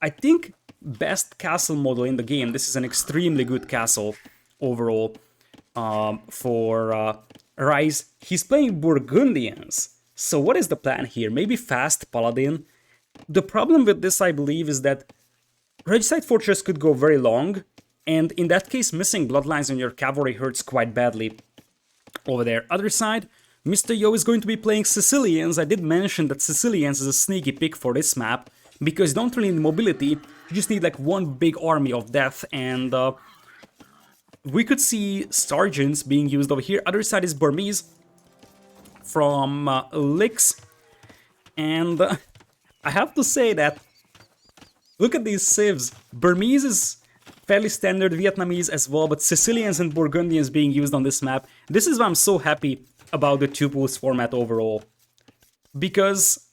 I think, best castle model in the game. This is an extremely good castle overall for Rice. He's playing Burgundians. So what is the plan here? Maybe fast Paladin. The problem with this, I believe, is that Regicide Fortress could go very long, and in that case, missing bloodlines on your cavalry hurts quite badly over there. Other side, Mr.Yo is going to be playing Sicilians. I did mention that Sicilians is a sneaky pick for this map, because you don't really need mobility, you just need like one big army of death, and we could see sergeants being used over here. Other side is Burmese from Lyx, and I have to say that, look at these civs. Burmese is fairly standard, Vietnamese as well, but Sicilians and Burgundians being used on this map. This is why I'm so happy about the 2 pools format overall, because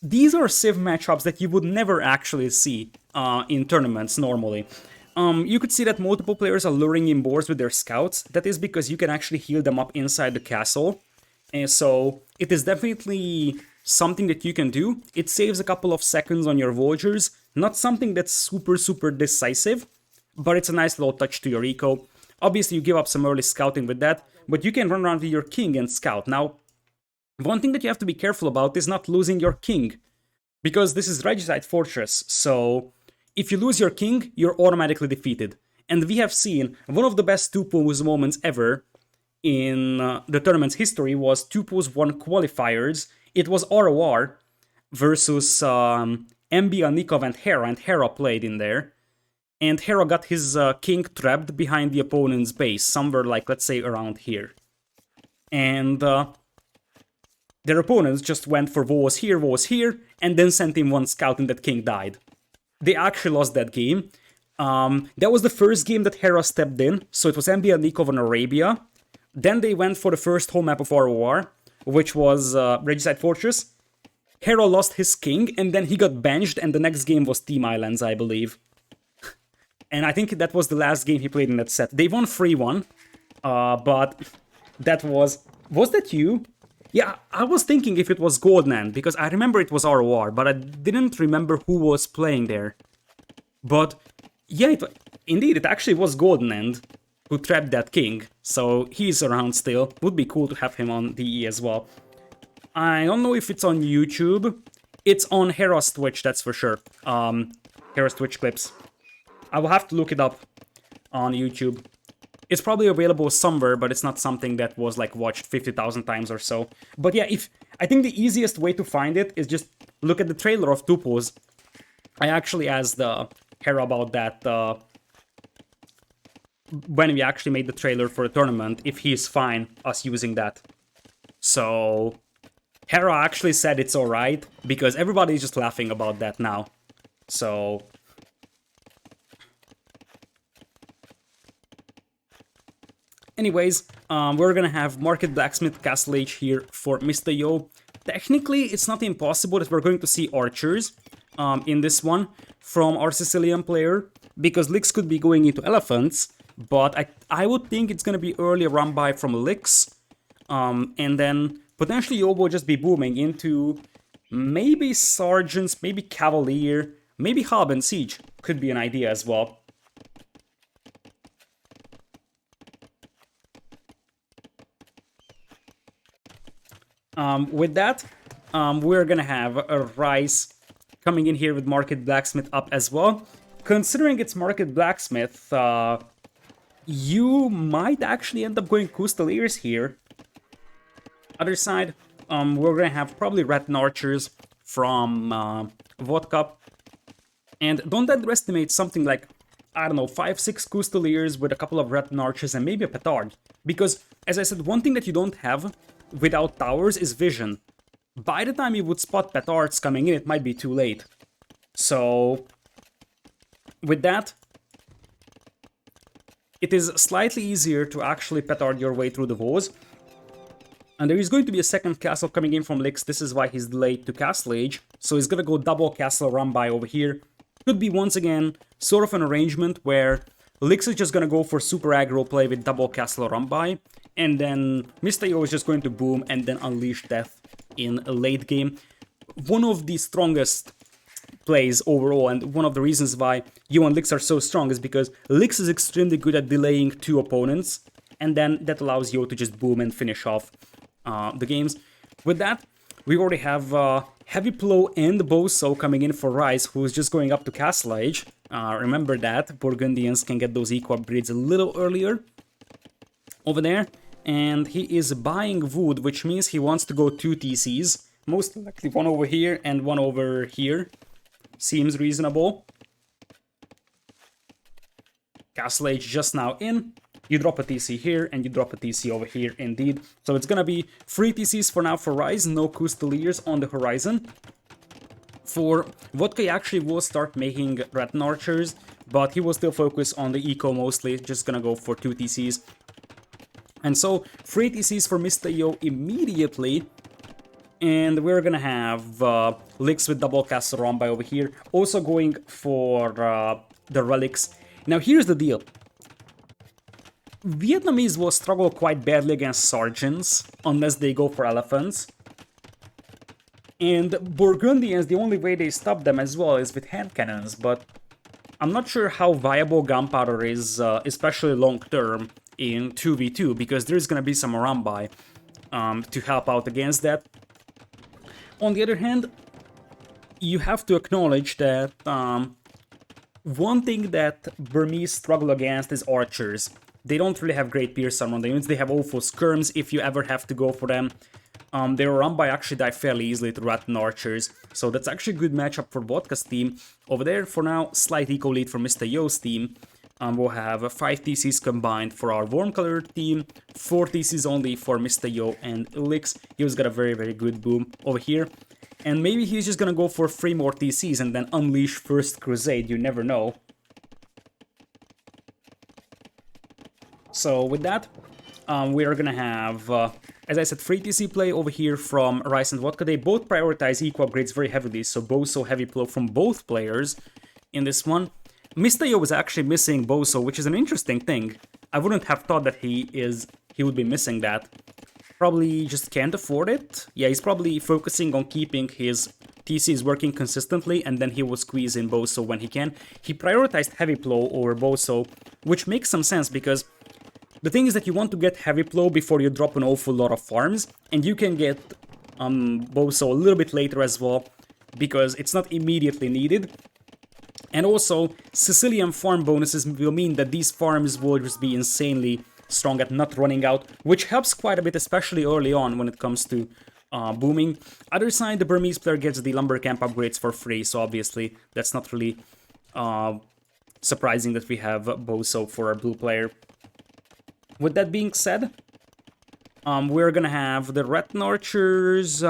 these are civ matchups that you would never actually see in tournaments normally. You could see that multiple players are luring in boars with their scouts. That is because you can actually heal them up inside the castle. And so it is definitely something that you can do. It saves a couple of seconds on your Voyagers. Not something that's super decisive, but it's a nice little touch to your eco. Obviously, you give up some early scouting with that, but you can run around with your king and scout. Now, one thing that you have to be careful about is not losing your king, because this is Regicide Fortress, so if you lose your king, you're automatically defeated. And we have seen one of the best 2 pools moments ever in the tournament's history was 2 pools 1 qualifiers. It was ROR versus Mbia, Nikov, and Hera played in there. And Hera got his king trapped behind the opponent's base, somewhere like, let's say, around here. And their opponents just went for Vo's here, and then sent in 1 scout and that king died. They actually lost that game. That was the first game that Hera stepped in, so it was Mbia, Nikov, and Arabia. Then they went for the first home map of ROR, which was Regicide Fortress. Hera lost his king, and then he got benched, and the next game was Team Islands, I believe. And I think that was the last game he played in that set. They won 3-1, but that was that you? Yeah, I was thinking if it was Golden End, because I remember it was ROR, but I didn't remember who was playing there. But yeah, indeed, it actually was Golden End who trapped that king, so he's around still. Would be cool to have him on DE as well. I don't know if it's on YouTube. It's on Hera's Twitch, that's for sure. Hera's Twitch clips. I will have to look it up on YouTube. It's probably available somewhere, but it's not something that was like watched 50,000 times or so. But yeah, I think the easiest way to find it is just look at the trailer of Tupos. I actually asked Hera about that when we actually made the trailer for the tournament, if he's fine us using that. So Hera actually said it's alright, because everybody's just laughing about that now. So anyways, we're gonna have Market Blacksmith Castle Age here for Mr.Yo. Technically, it's not impossible that we're going to see archers in this one from our Sicilian player, because Lyx could be going into elephants, but I would think it's gonna be early run by from Lyx, and then potentially Yo will just be booming into maybe sergeants, maybe cavalier, maybe Hub and Siege could be an idea as well. With that, we're gonna have a Rise coming in here with Market Blacksmith up as well. Considering it's Market Blacksmith, you might actually end up going Custaliers here. Other side, we're gonna have probably Rattan Archers from Vodka. And don't underestimate something like, I don't know, 5-6 Custaliers with a couple of Rattan Archers and maybe a Petard. Because, as I said, one thing that you don't have without towers is vision. By the time you would spot Petards coming in, it might be too late. So with that, it is slightly easier to actually petard your way through the walls. And there is going to be a second castle coming in from Lyx. This is why he's delayed to Castle Age. So he's gonna go double castle run by over here. Could be once again sort of an arrangement where Lyx is just gonna go for super aggro play with double castle run by, and then Mr.Yo is just going to boom and then unleash death in a late game. One of the strongest plays overall, and one of the reasons why Yo and Lyx are so strong is because Lyx is extremely good at delaying two opponents, and then that allows Yo to just boom and finish off the games. With that, we already have Heavy Plow and Boso coming in for Rise, who's just going up to Castle Age. Remember that, Burgundians can get those eco upgrades a little earlier over there. And he is buying wood, which means he wants to go 2 TCs. Most likely one over here and one over here. Seems reasonable. Castle Age just now in. You drop a TC here and you drop a TC over here indeed. So it's gonna be 3 TCs for now for Rise, no Custaliers on the horizon. For Vodka, he actually will start making Rattan Archers, but he will still focus on the eco mostly, just gonna go for 2 TCs. And so, 3 TCs for Mr.Yo immediately, and we're gonna have Lyx with double castle run by over here, also going for the relics. Now here's the deal. Vietnamese will struggle quite badly against sergeants, unless they go for elephants. And Burgundians, the only way they stop them as well is with hand cannons, but I'm not sure how viable gunpowder is, especially long term, in 2v2, because there's gonna be some run by to help out against that. On the other hand, you have to acknowledge that one thing that Burmese struggle against is archers. They don't really have great pierce armor on the units, they have awful skirms if you ever have to go for them. Their run by actually die fairly easily to Rattan Archers, so that's actually a good matchup for Vodka's team. Over there, for now, slight eco lead for Mr.Yo's team. We'll have 5 TCs combined for our warm colored team, 4 TCs only for Mr.Yo and Lyx. He's got a very, very good boom over here. And maybe he's just gonna go for 3 more TCs and then unleash First Crusade, you never know. So with that, we are gonna have, as I said, 3 TC play over here from Rice and Vodka. They both prioritize eco upgrades very heavily, so Boso Heavy Plow from both players in this one. Mr.Yo is actually missing Boso, which is an interesting thing. I wouldn't have thought that he would be missing that. Probably just can't afford it. Yeah, he's probably focusing on keeping his TCs working consistently, and then he will squeeze in Boso when he can. He prioritized Heavy Plow over Boso, which makes some sense because the thing is that you want to get Heavy Plow before you drop an awful lot of farms, and you can get Boso a little bit later as well, because it's not immediately needed. And also, Sicilian farm bonuses will mean that these farms will just be insanely strong at not running out, which helps quite a bit, especially early on when it comes to booming. Other side, the Burmese player gets the lumber camp upgrades for free, so obviously that's not really surprising that we have Boso for our blue player. With that being said, we're gonna have the Rattan Archers.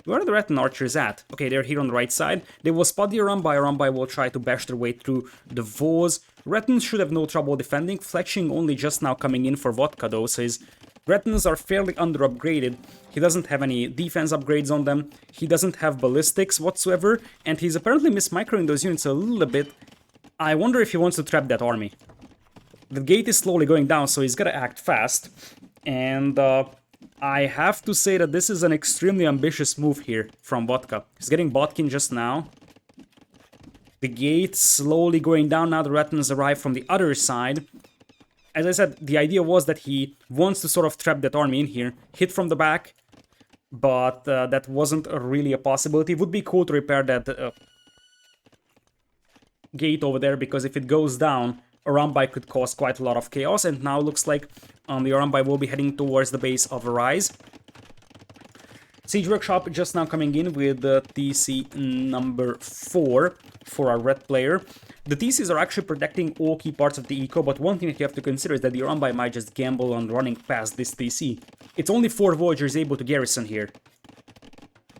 Where are the Rattan Archers at? Okay, they're here on the right side. They will spot the Arumbai. Arumbai will try to bash their way through the walls. Rattans should have no trouble defending. Fletching only just now coming in for Vodka though, so his Rattans are fairly under-upgraded. He doesn't have any defense upgrades on them. He doesn't have ballistics whatsoever, and he's apparently mismicroing those units a little bit. I wonder if he wants to trap that army. The gate is slowly going down, so he's gotta act fast. And I have to say that this is an extremely ambitious move here from Vodka. He's getting Botkin just now. The gate slowly going down now. The Rattans arrive from the other side. As I said, the idea was that he wants to sort of trap that army in here. Hit from the back. But that wasn't really a possibility. It would be cool to repair that gate over there, because if it goes down, Arumbai could cause quite a lot of chaos, and now looks like the Arumbai will be heading towards the base of Rise. Siege Workshop just now coming in with TC number 4 for our red player. The TCs are actually protecting all key parts of the eco, but one thing that you have to consider is that the Arumbai might just gamble on running past this TC. It's only 4 villagers able to garrison here.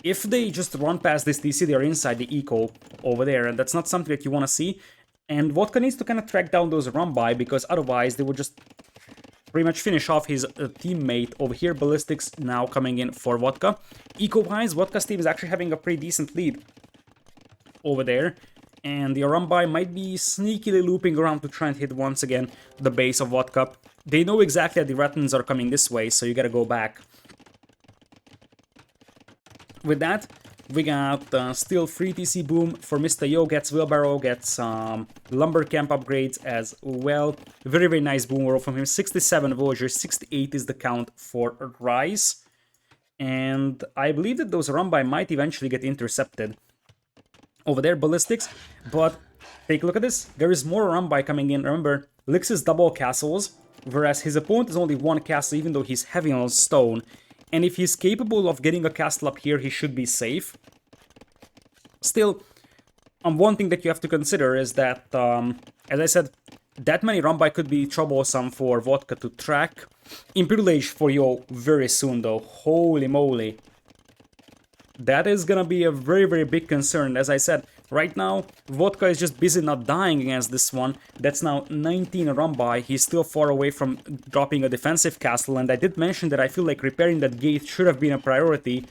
If they just run past this TC, they are inside the eco over there, and that's not something that you want to see. And Vodka needs to kind of track down those Arumbai, because otherwise they would just pretty much finish off his teammate over here. Ballistics now coming in for Vodka. Eco-wise, Vodka's team is actually having a pretty decent lead over there. And the Arumbai might be sneakily looping around to try and hit once again the base of Vodka. They know exactly that the Rattans are coming this way, so you gotta go back. With that, we got still free TC boom for Mr.Yo, gets wheelbarrow, gets lumber camp upgrades as well. Very, very nice boom roll from him. 67 villagers, 68 is the count for Rise. And I believe that those Arumbai might eventually get intercepted. Over there, ballistics. But take a look at this. There is more Arumbai coming in. Remember, Lyx is double castles, whereas his opponent is only 1 castle, even though he's heavy on stone. And if he's capable of getting a castle up here, he should be safe. Still, one thing that you have to consider is that, as I said, that many Arumbai could be troublesome for Vodka to track. Imperial Age for Yo very soon though, holy moly. That is gonna be a very, very big concern. As I said, right now, Vodka is just busy not dying against this one. That's now 19 Arumbai. He's still far away from dropping a defensive castle, and I did mention that I feel like repairing that gate should have been a priority,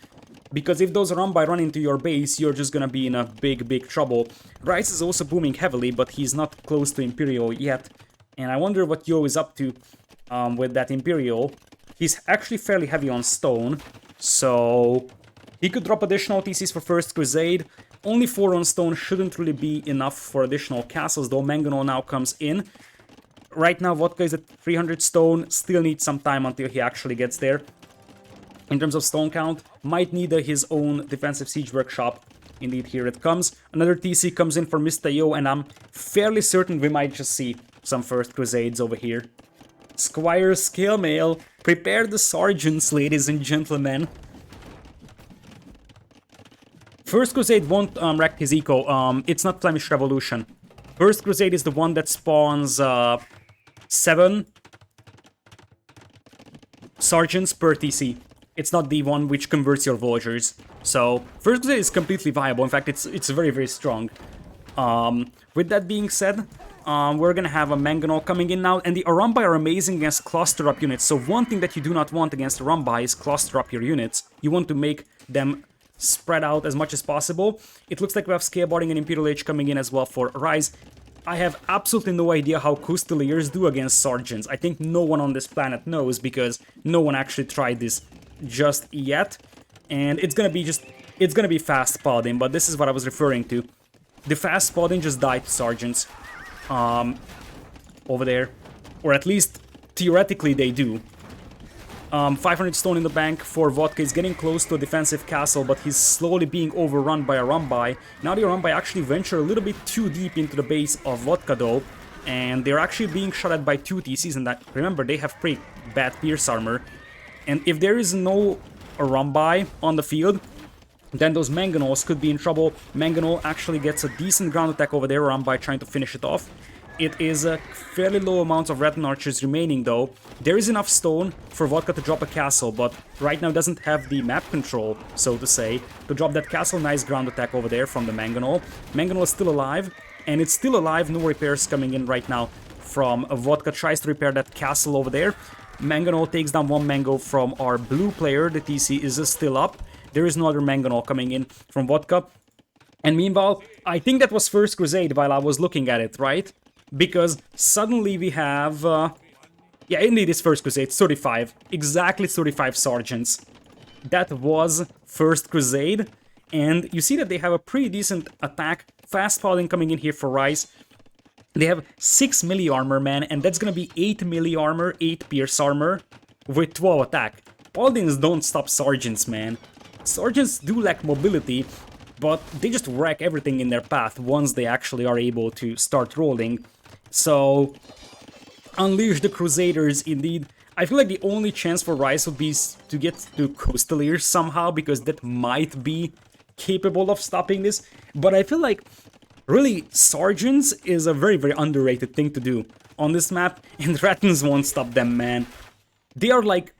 because if those Arumbai run into your base, you're just gonna be in a big, big trouble. Rice is also booming heavily, but he's not close to Imperial yet, and I wonder what Yo is up to with that Imperial. He's actually fairly heavy on stone, so he could drop additional TCs for First Crusade. Only 4 on stone shouldn't really be enough for additional castles, though Mangano now comes in. Right now, Vodka is at 300 stone, still needs some time until he actually gets there. In terms of stone count, might need his own defensive siege workshop. Indeed, here it comes. Another TC comes in for Mr.Yo, and I'm fairly certain we might just see some First Crusades over here. Squire Scale Mail, prepare the sergeants, ladies and gentlemen. First Crusade won't wreck his eco, it's not Flemish Revolution. First Crusade is the one that spawns 7 sergeants per TC. It's not the one which converts your villagers. So, First Crusade is completely viable, in fact it's very, very strong. With that being said, we're gonna have a Mangano coming in now, and the Arumbai are amazing against cluster up units. So one thing that you do not want against Arumbai is cluster up your units. You want to make them spread out as much as possible. It looks like we have Skateboarding and Imperial Age coming in as well for Rise. I have absolutely no idea how Custodians do against Sergeants. I think no one on this planet knows, because no one actually tried this just yet. And it's gonna be fast Paladin, but this is what I was referring to. The fast Paladin just died to Sergeants over there. Or at least, theoretically, they do. 500 stone in the bank for Vodka. He's getting close to a defensive castle, but he's slowly being overrun by a Rumbai. Now the Rumbai actually venture a little bit too deep into the base of Vodka though, and they're actually being shot at by 2 TCs, and that, remember, they have pretty bad pierce armor. And if there is no Rumbai on the field, then those Mangonels could be in trouble. Mangonel actually gets a decent ground attack over there, Rumbai trying to finish it off. It is a fairly low amount of Rattan Archers remaining though. There is enough stone for Vodka to drop a castle, but right now doesn't have the map control, so to say, to drop that castle. Nice ground attack over there from the Mangonel. Mangonel is still alive, and it's still alive. No repairs coming in right now from Vodka. Tries to repair that castle over there. Mangonel takes down 1 Mango from our blue player. The TC is still up. There is no other Mangonel coming in from Vodka. And meanwhile, I think that was First Crusade while I was looking at it, right? Because suddenly we have, yeah, indeed it's First Crusade, 35, exactly 35 Sergeants. That was First Crusade, and you see that they have a pretty decent attack. Fast Paladin coming in here for Rise. They have 6 melee armor, man, and that's gonna be 8 melee armor, 8 pierce armor, with 12 attack. Paladins don't stop Sergeants, man. Sergeants do lack mobility, but they just wreck everything in their path once they actually are able to start rolling. So, unleash the Crusaders, indeed. I feel like the only chance for Rise would be to get to Custodians somehow, because that might be capable of stopping this. But I feel like, really, Sergeants is a very, very underrated thing to do on this map, and Rattans won't stop them, man. They are like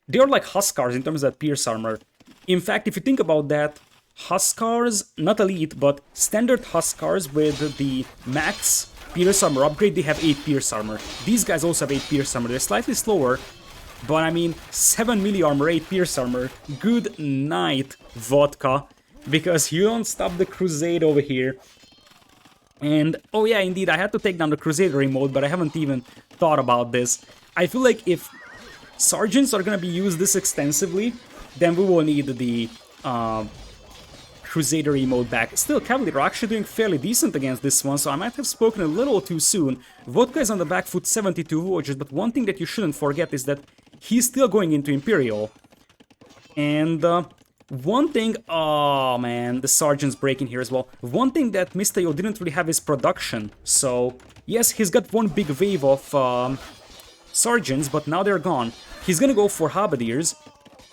Huskars in terms of pierce armor. In fact, if you think about that, Huskars, not elite, but standard Huskars with the max pierce armor upgrade, they have 8 pierce armor. These guys also have 8 pierce armor. They're slightly slower, but I mean, 7 melee armor, 8 pierce armor. Good night, Vodka, because you don't stop the Crusade over here. And, oh yeah, indeed, I had to take down the Crusader remote, but I haven't even thought about this. I feel like if Sergeants are gonna be used this extensively, then we will need the Crusader emote back. Still, Cavalier are actually doing fairly decent against this one, so I might have spoken a little too soon. Vodka is on the back foot, 72 Voyagers, but one thing that you shouldn't forget is that he's still going into Imperial. And one thing... oh man, the Sergeant's breaking here as well. One thing that Mr.Yo didn't really have is production. So, yes, he's got one big wave of Sergeants, but now they're gone. He's gonna go for Halberdiers,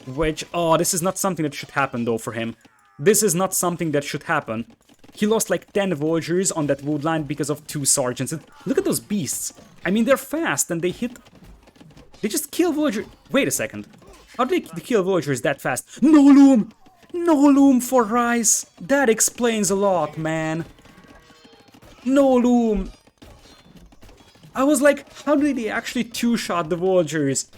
which... oh, this is not something that should happen though for him. This is not something that should happen. He lost like 10 Voyagers on that wood line because of 2 Sergeants. And look at those beasts. I mean, they're fast and they hit... they just kill Voyagers. Wait a second. How do they kill Voyagers that fast? No Loom! No Loom for Rise! That explains a lot, man. No Loom! I was like, how did they actually 2-shot the Voyagers?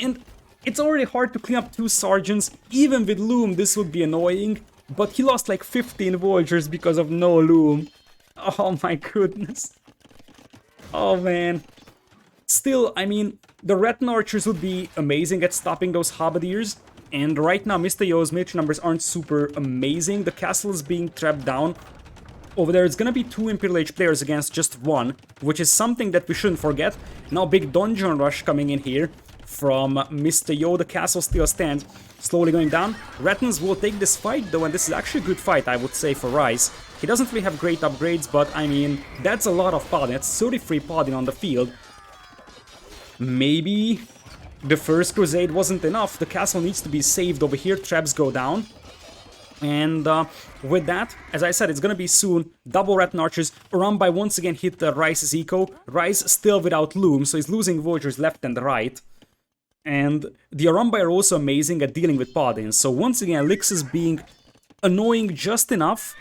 And it's already hard to clean up 2 Sergeants. Even with Loom, this would be annoying. But he lost like 15 Voyagers because of no Loom. Oh my goodness. Oh man. Still, I mean, the Rattan Archers would be amazing at stopping those Halberdiers. And right now, Mr.Yo's military numbers aren't super amazing. The castle is being trapped down. Over there, it's gonna be 2 Imperial Age players against just 1, which is something that we shouldn't forget. Now, big Dungeon Rush coming in here from Mr.Yo. The castle still stands, slowly going down. Rattans will take this fight though, and this is actually a good fight, I would say, for Rise. He doesn't really have great upgrades, but I mean, that's a lot of Paladin. That's 33 Paladin on the field. Maybe the First Crusade wasn't enough. The castle needs to be saved over here. Traps go down. And with that, as I said, it's gonna be soon. Double Rattan Archers. Rumbai once again hit Rice's eco. Rice still without Loom, so he's losing Voyagers left and right. And the Rumbai are also amazing at dealing with Paladins. So once again, Lyx is being annoying just enough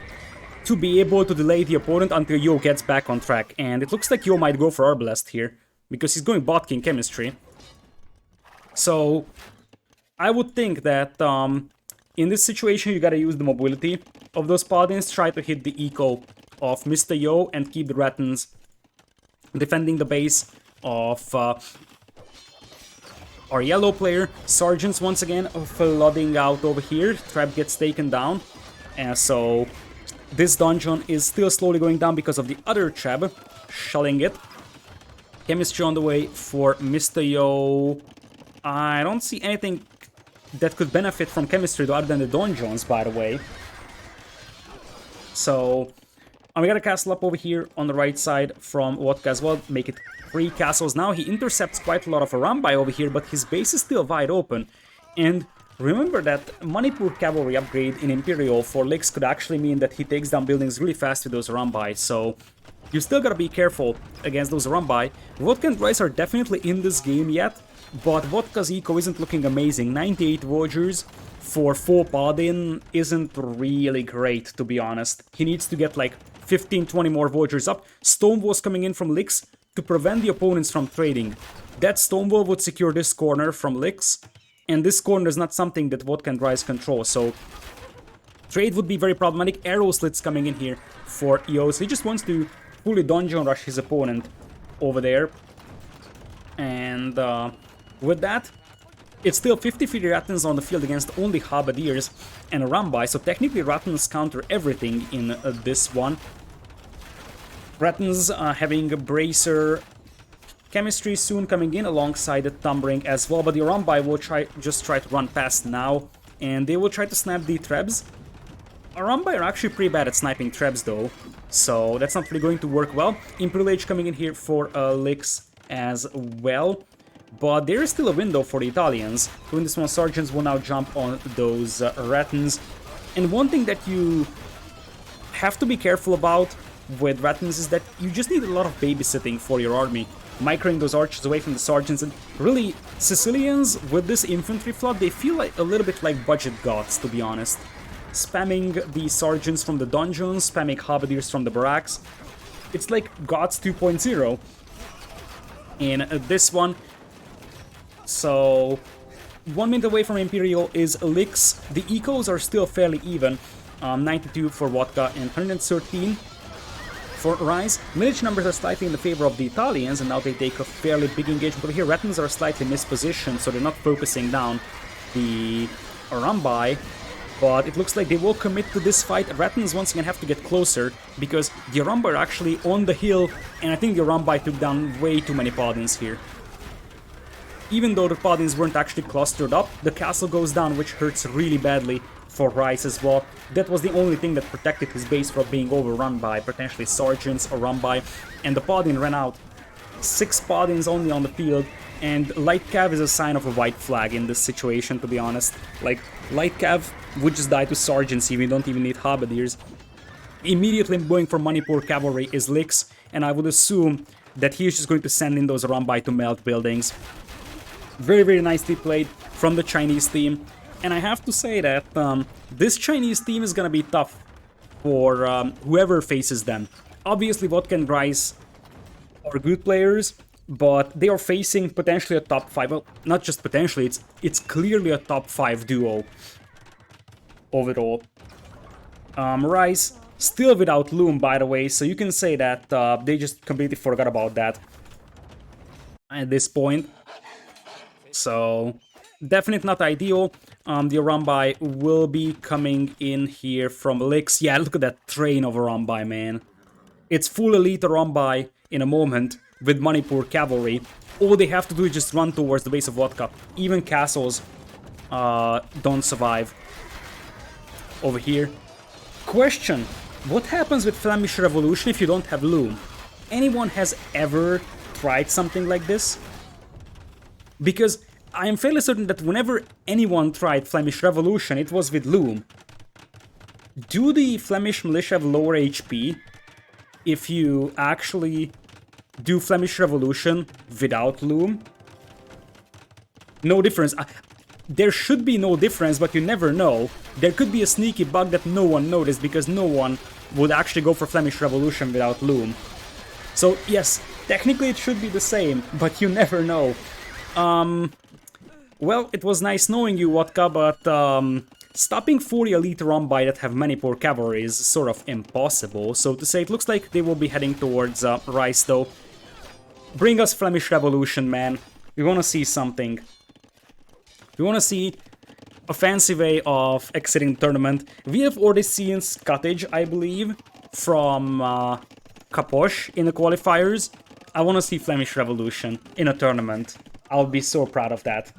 to be able to delay the opponent until Yo gets back on track. And it looks like Yo might go for Arbalest here, because he's going bot king chemistry. So I would think that In this situation, you gotta use the mobility of those paladins, try to hit the eco of Mr.Yo and keep the Ratans defending the base of our yellow player. Sergeants once again flooding out over here. Trap gets taken down. And so this dungeon is still slowly going down because of the other trap shelling it. Chemistry on the way for Mr.Yo. I don't see anything that could benefit from chemistry other than the donjons, by the way. So we got a castle up over here on the right side from Vodka as well. Make it 3 castles now. He intercepts quite a lot of Arambai over here, but his base is still wide open. And remember that Manipur cavalry upgrade in Imperial for Lyx could actually mean that he takes down buildings really fast with those Arambai. So you still gotta be careful against those Arambai. Vodka and Rice are definitely in this game yet, but Vodka's eco isn't looking amazing. 98 Vogers for 4 Paladin isn't really great, to be honest. He needs to get like 15-20 more Vogers up. Stonewall's coming in from Lyx to prevent the opponents from trading. That Stonewall would secure this corner from Lyx, and this corner is not something that Vodka and Rise control, so trade would be very problematic. Arrow slits coming in here for Yo, so he just wants to fully dungeon rush his opponent over there. And with that, it's still 50-50 Ratans on the field against only Halberdiers and Arambai, so technically Ratans counter everything in this one. Ratans having a Bracer chemistry soon coming in alongside the Thumbring as well, but the Arambai will just try to run past now, and they will try to snap the Trebs. Arambai are actually pretty bad at sniping Trebs though, so that's not really going to work well. Imperial Age coming in here for Lyx as well. But there is still a window for the Italians. Doing this one, Sergeants will now jump on those Ratans. And one thing that you have to be careful about with Ratans is that you just need a lot of babysitting for your army. Microing those archers away from the Sergeants. And really, Sicilians with this infantry flood, they feel like a little bit like budget gods, to be honest. Spamming the Sergeants from the dungeons, spamming Halberdiers from the barracks. It's like gods 2.0 in this one. So 1 minute away from Imperial is Lyx. The ecos are still fairly even. 92 for Vodka and 113 for Rise. Military numbers are slightly in the favor of the Italians, and now they take a fairly big engagement over here. Ratans are slightly mispositioned, so they're not focusing down the Arambai. But it looks like they will commit to this fight. Ratans once again have to get closer, because the Arambai are actually on the hill, and I think the Arambai took down way too many Paladins here. Even though the Paladins weren't actually clustered up, the castle goes down, which hurts really badly for Rice as well. That was the only thing that protected his base from being overrun by potentially Sergeants or Arambai, and the Paladin ran out. 6 Paladins only on the field, and Light Cav is a sign of a white flag in this situation, to be honest. Like, Light Cav would just die to Sergeants here, we don't even need Halberdiers. Immediately going for Manipur Cavalry is Lyx, and I would assume that he is just going to send in those Arambai to melt buildings. Very, very nicely played from the Chinese team. And I have to say that this Chinese team is gonna be tough for whoever faces them. Obviously, Vodka and Rice are good players, but they are facing potentially a top 5. Well, not just potentially, it's clearly a top 5 duo overall. Rice still without Loom, by the way, so you can say that they just completely forgot about that at this point. So, definitely not ideal. The Arambai will be coming in here from Lyx. Yeah, look at that train of Arambai, man. It's full elite Arambai in a moment with Manipur Cavalry. All they have to do is just run towards the base of Vodka. Even castles don't survive over here. Question: what happens with Flemish Revolution if you don't have Loom? Anyone has ever tried something like this? Because I am fairly certain that whenever anyone tried Flemish Revolution, it was with Loom. Do the Flemish militia have lower HP if you actually do Flemish Revolution without Loom? No difference. There should be no difference, but you never know. There could be a sneaky bug that no one noticed, because no one would actually go for Flemish Revolution without Loom. So yes, technically it should be the same, but you never know. Well, it was nice knowing you, Vodka, but stopping 40 elite Rambai that have many poor cavalry is sort of impossible, so to say. It looks like they will be heading towards Rice though. Bring us Flemish Revolution, man. We want to see something. We want to see a fancy way of exiting the tournament. We have already seen Cottage, I believe, from Kaposh in the qualifiers. I want to see Flemish Revolution in a tournament. I'll be so proud of that.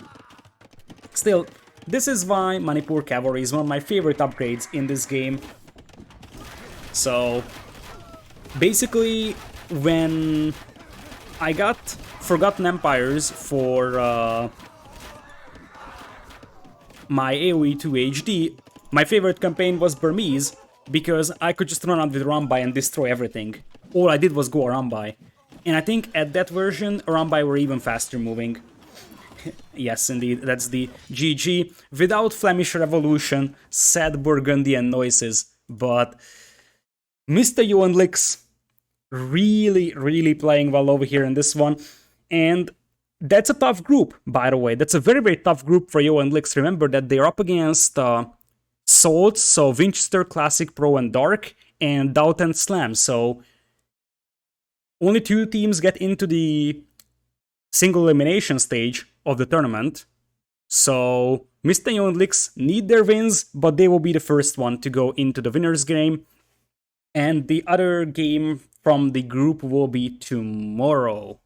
Still, this is why Manipur Cavalry is one of my favorite upgrades in this game. So, basically, when I got Forgotten Empires for my AoE 2 HD, my favorite campaign was Burmese, because I could just run out with Rambai and destroy everything. All I did was go Rambai. And I think at that version, Rambai were even faster moving. Yes, indeed, that's the GG. Without Flemish Revolution, sad Burgundian noises, but Mr.Yo and Lyx really playing well over here in this one. And that's a tough group, by the way. That's a very tough group for Yo and Lyx. Remember that they're up against Salt, so Winchester, Classic, Pro, and Dark, and Doubt and Slam. So only 2 teams get into the single elimination stage of the tournament. So Mr.Yo and Lyx need their wins, but they will be the first one to go into the winner's game. And the other game from the group will be tomorrow.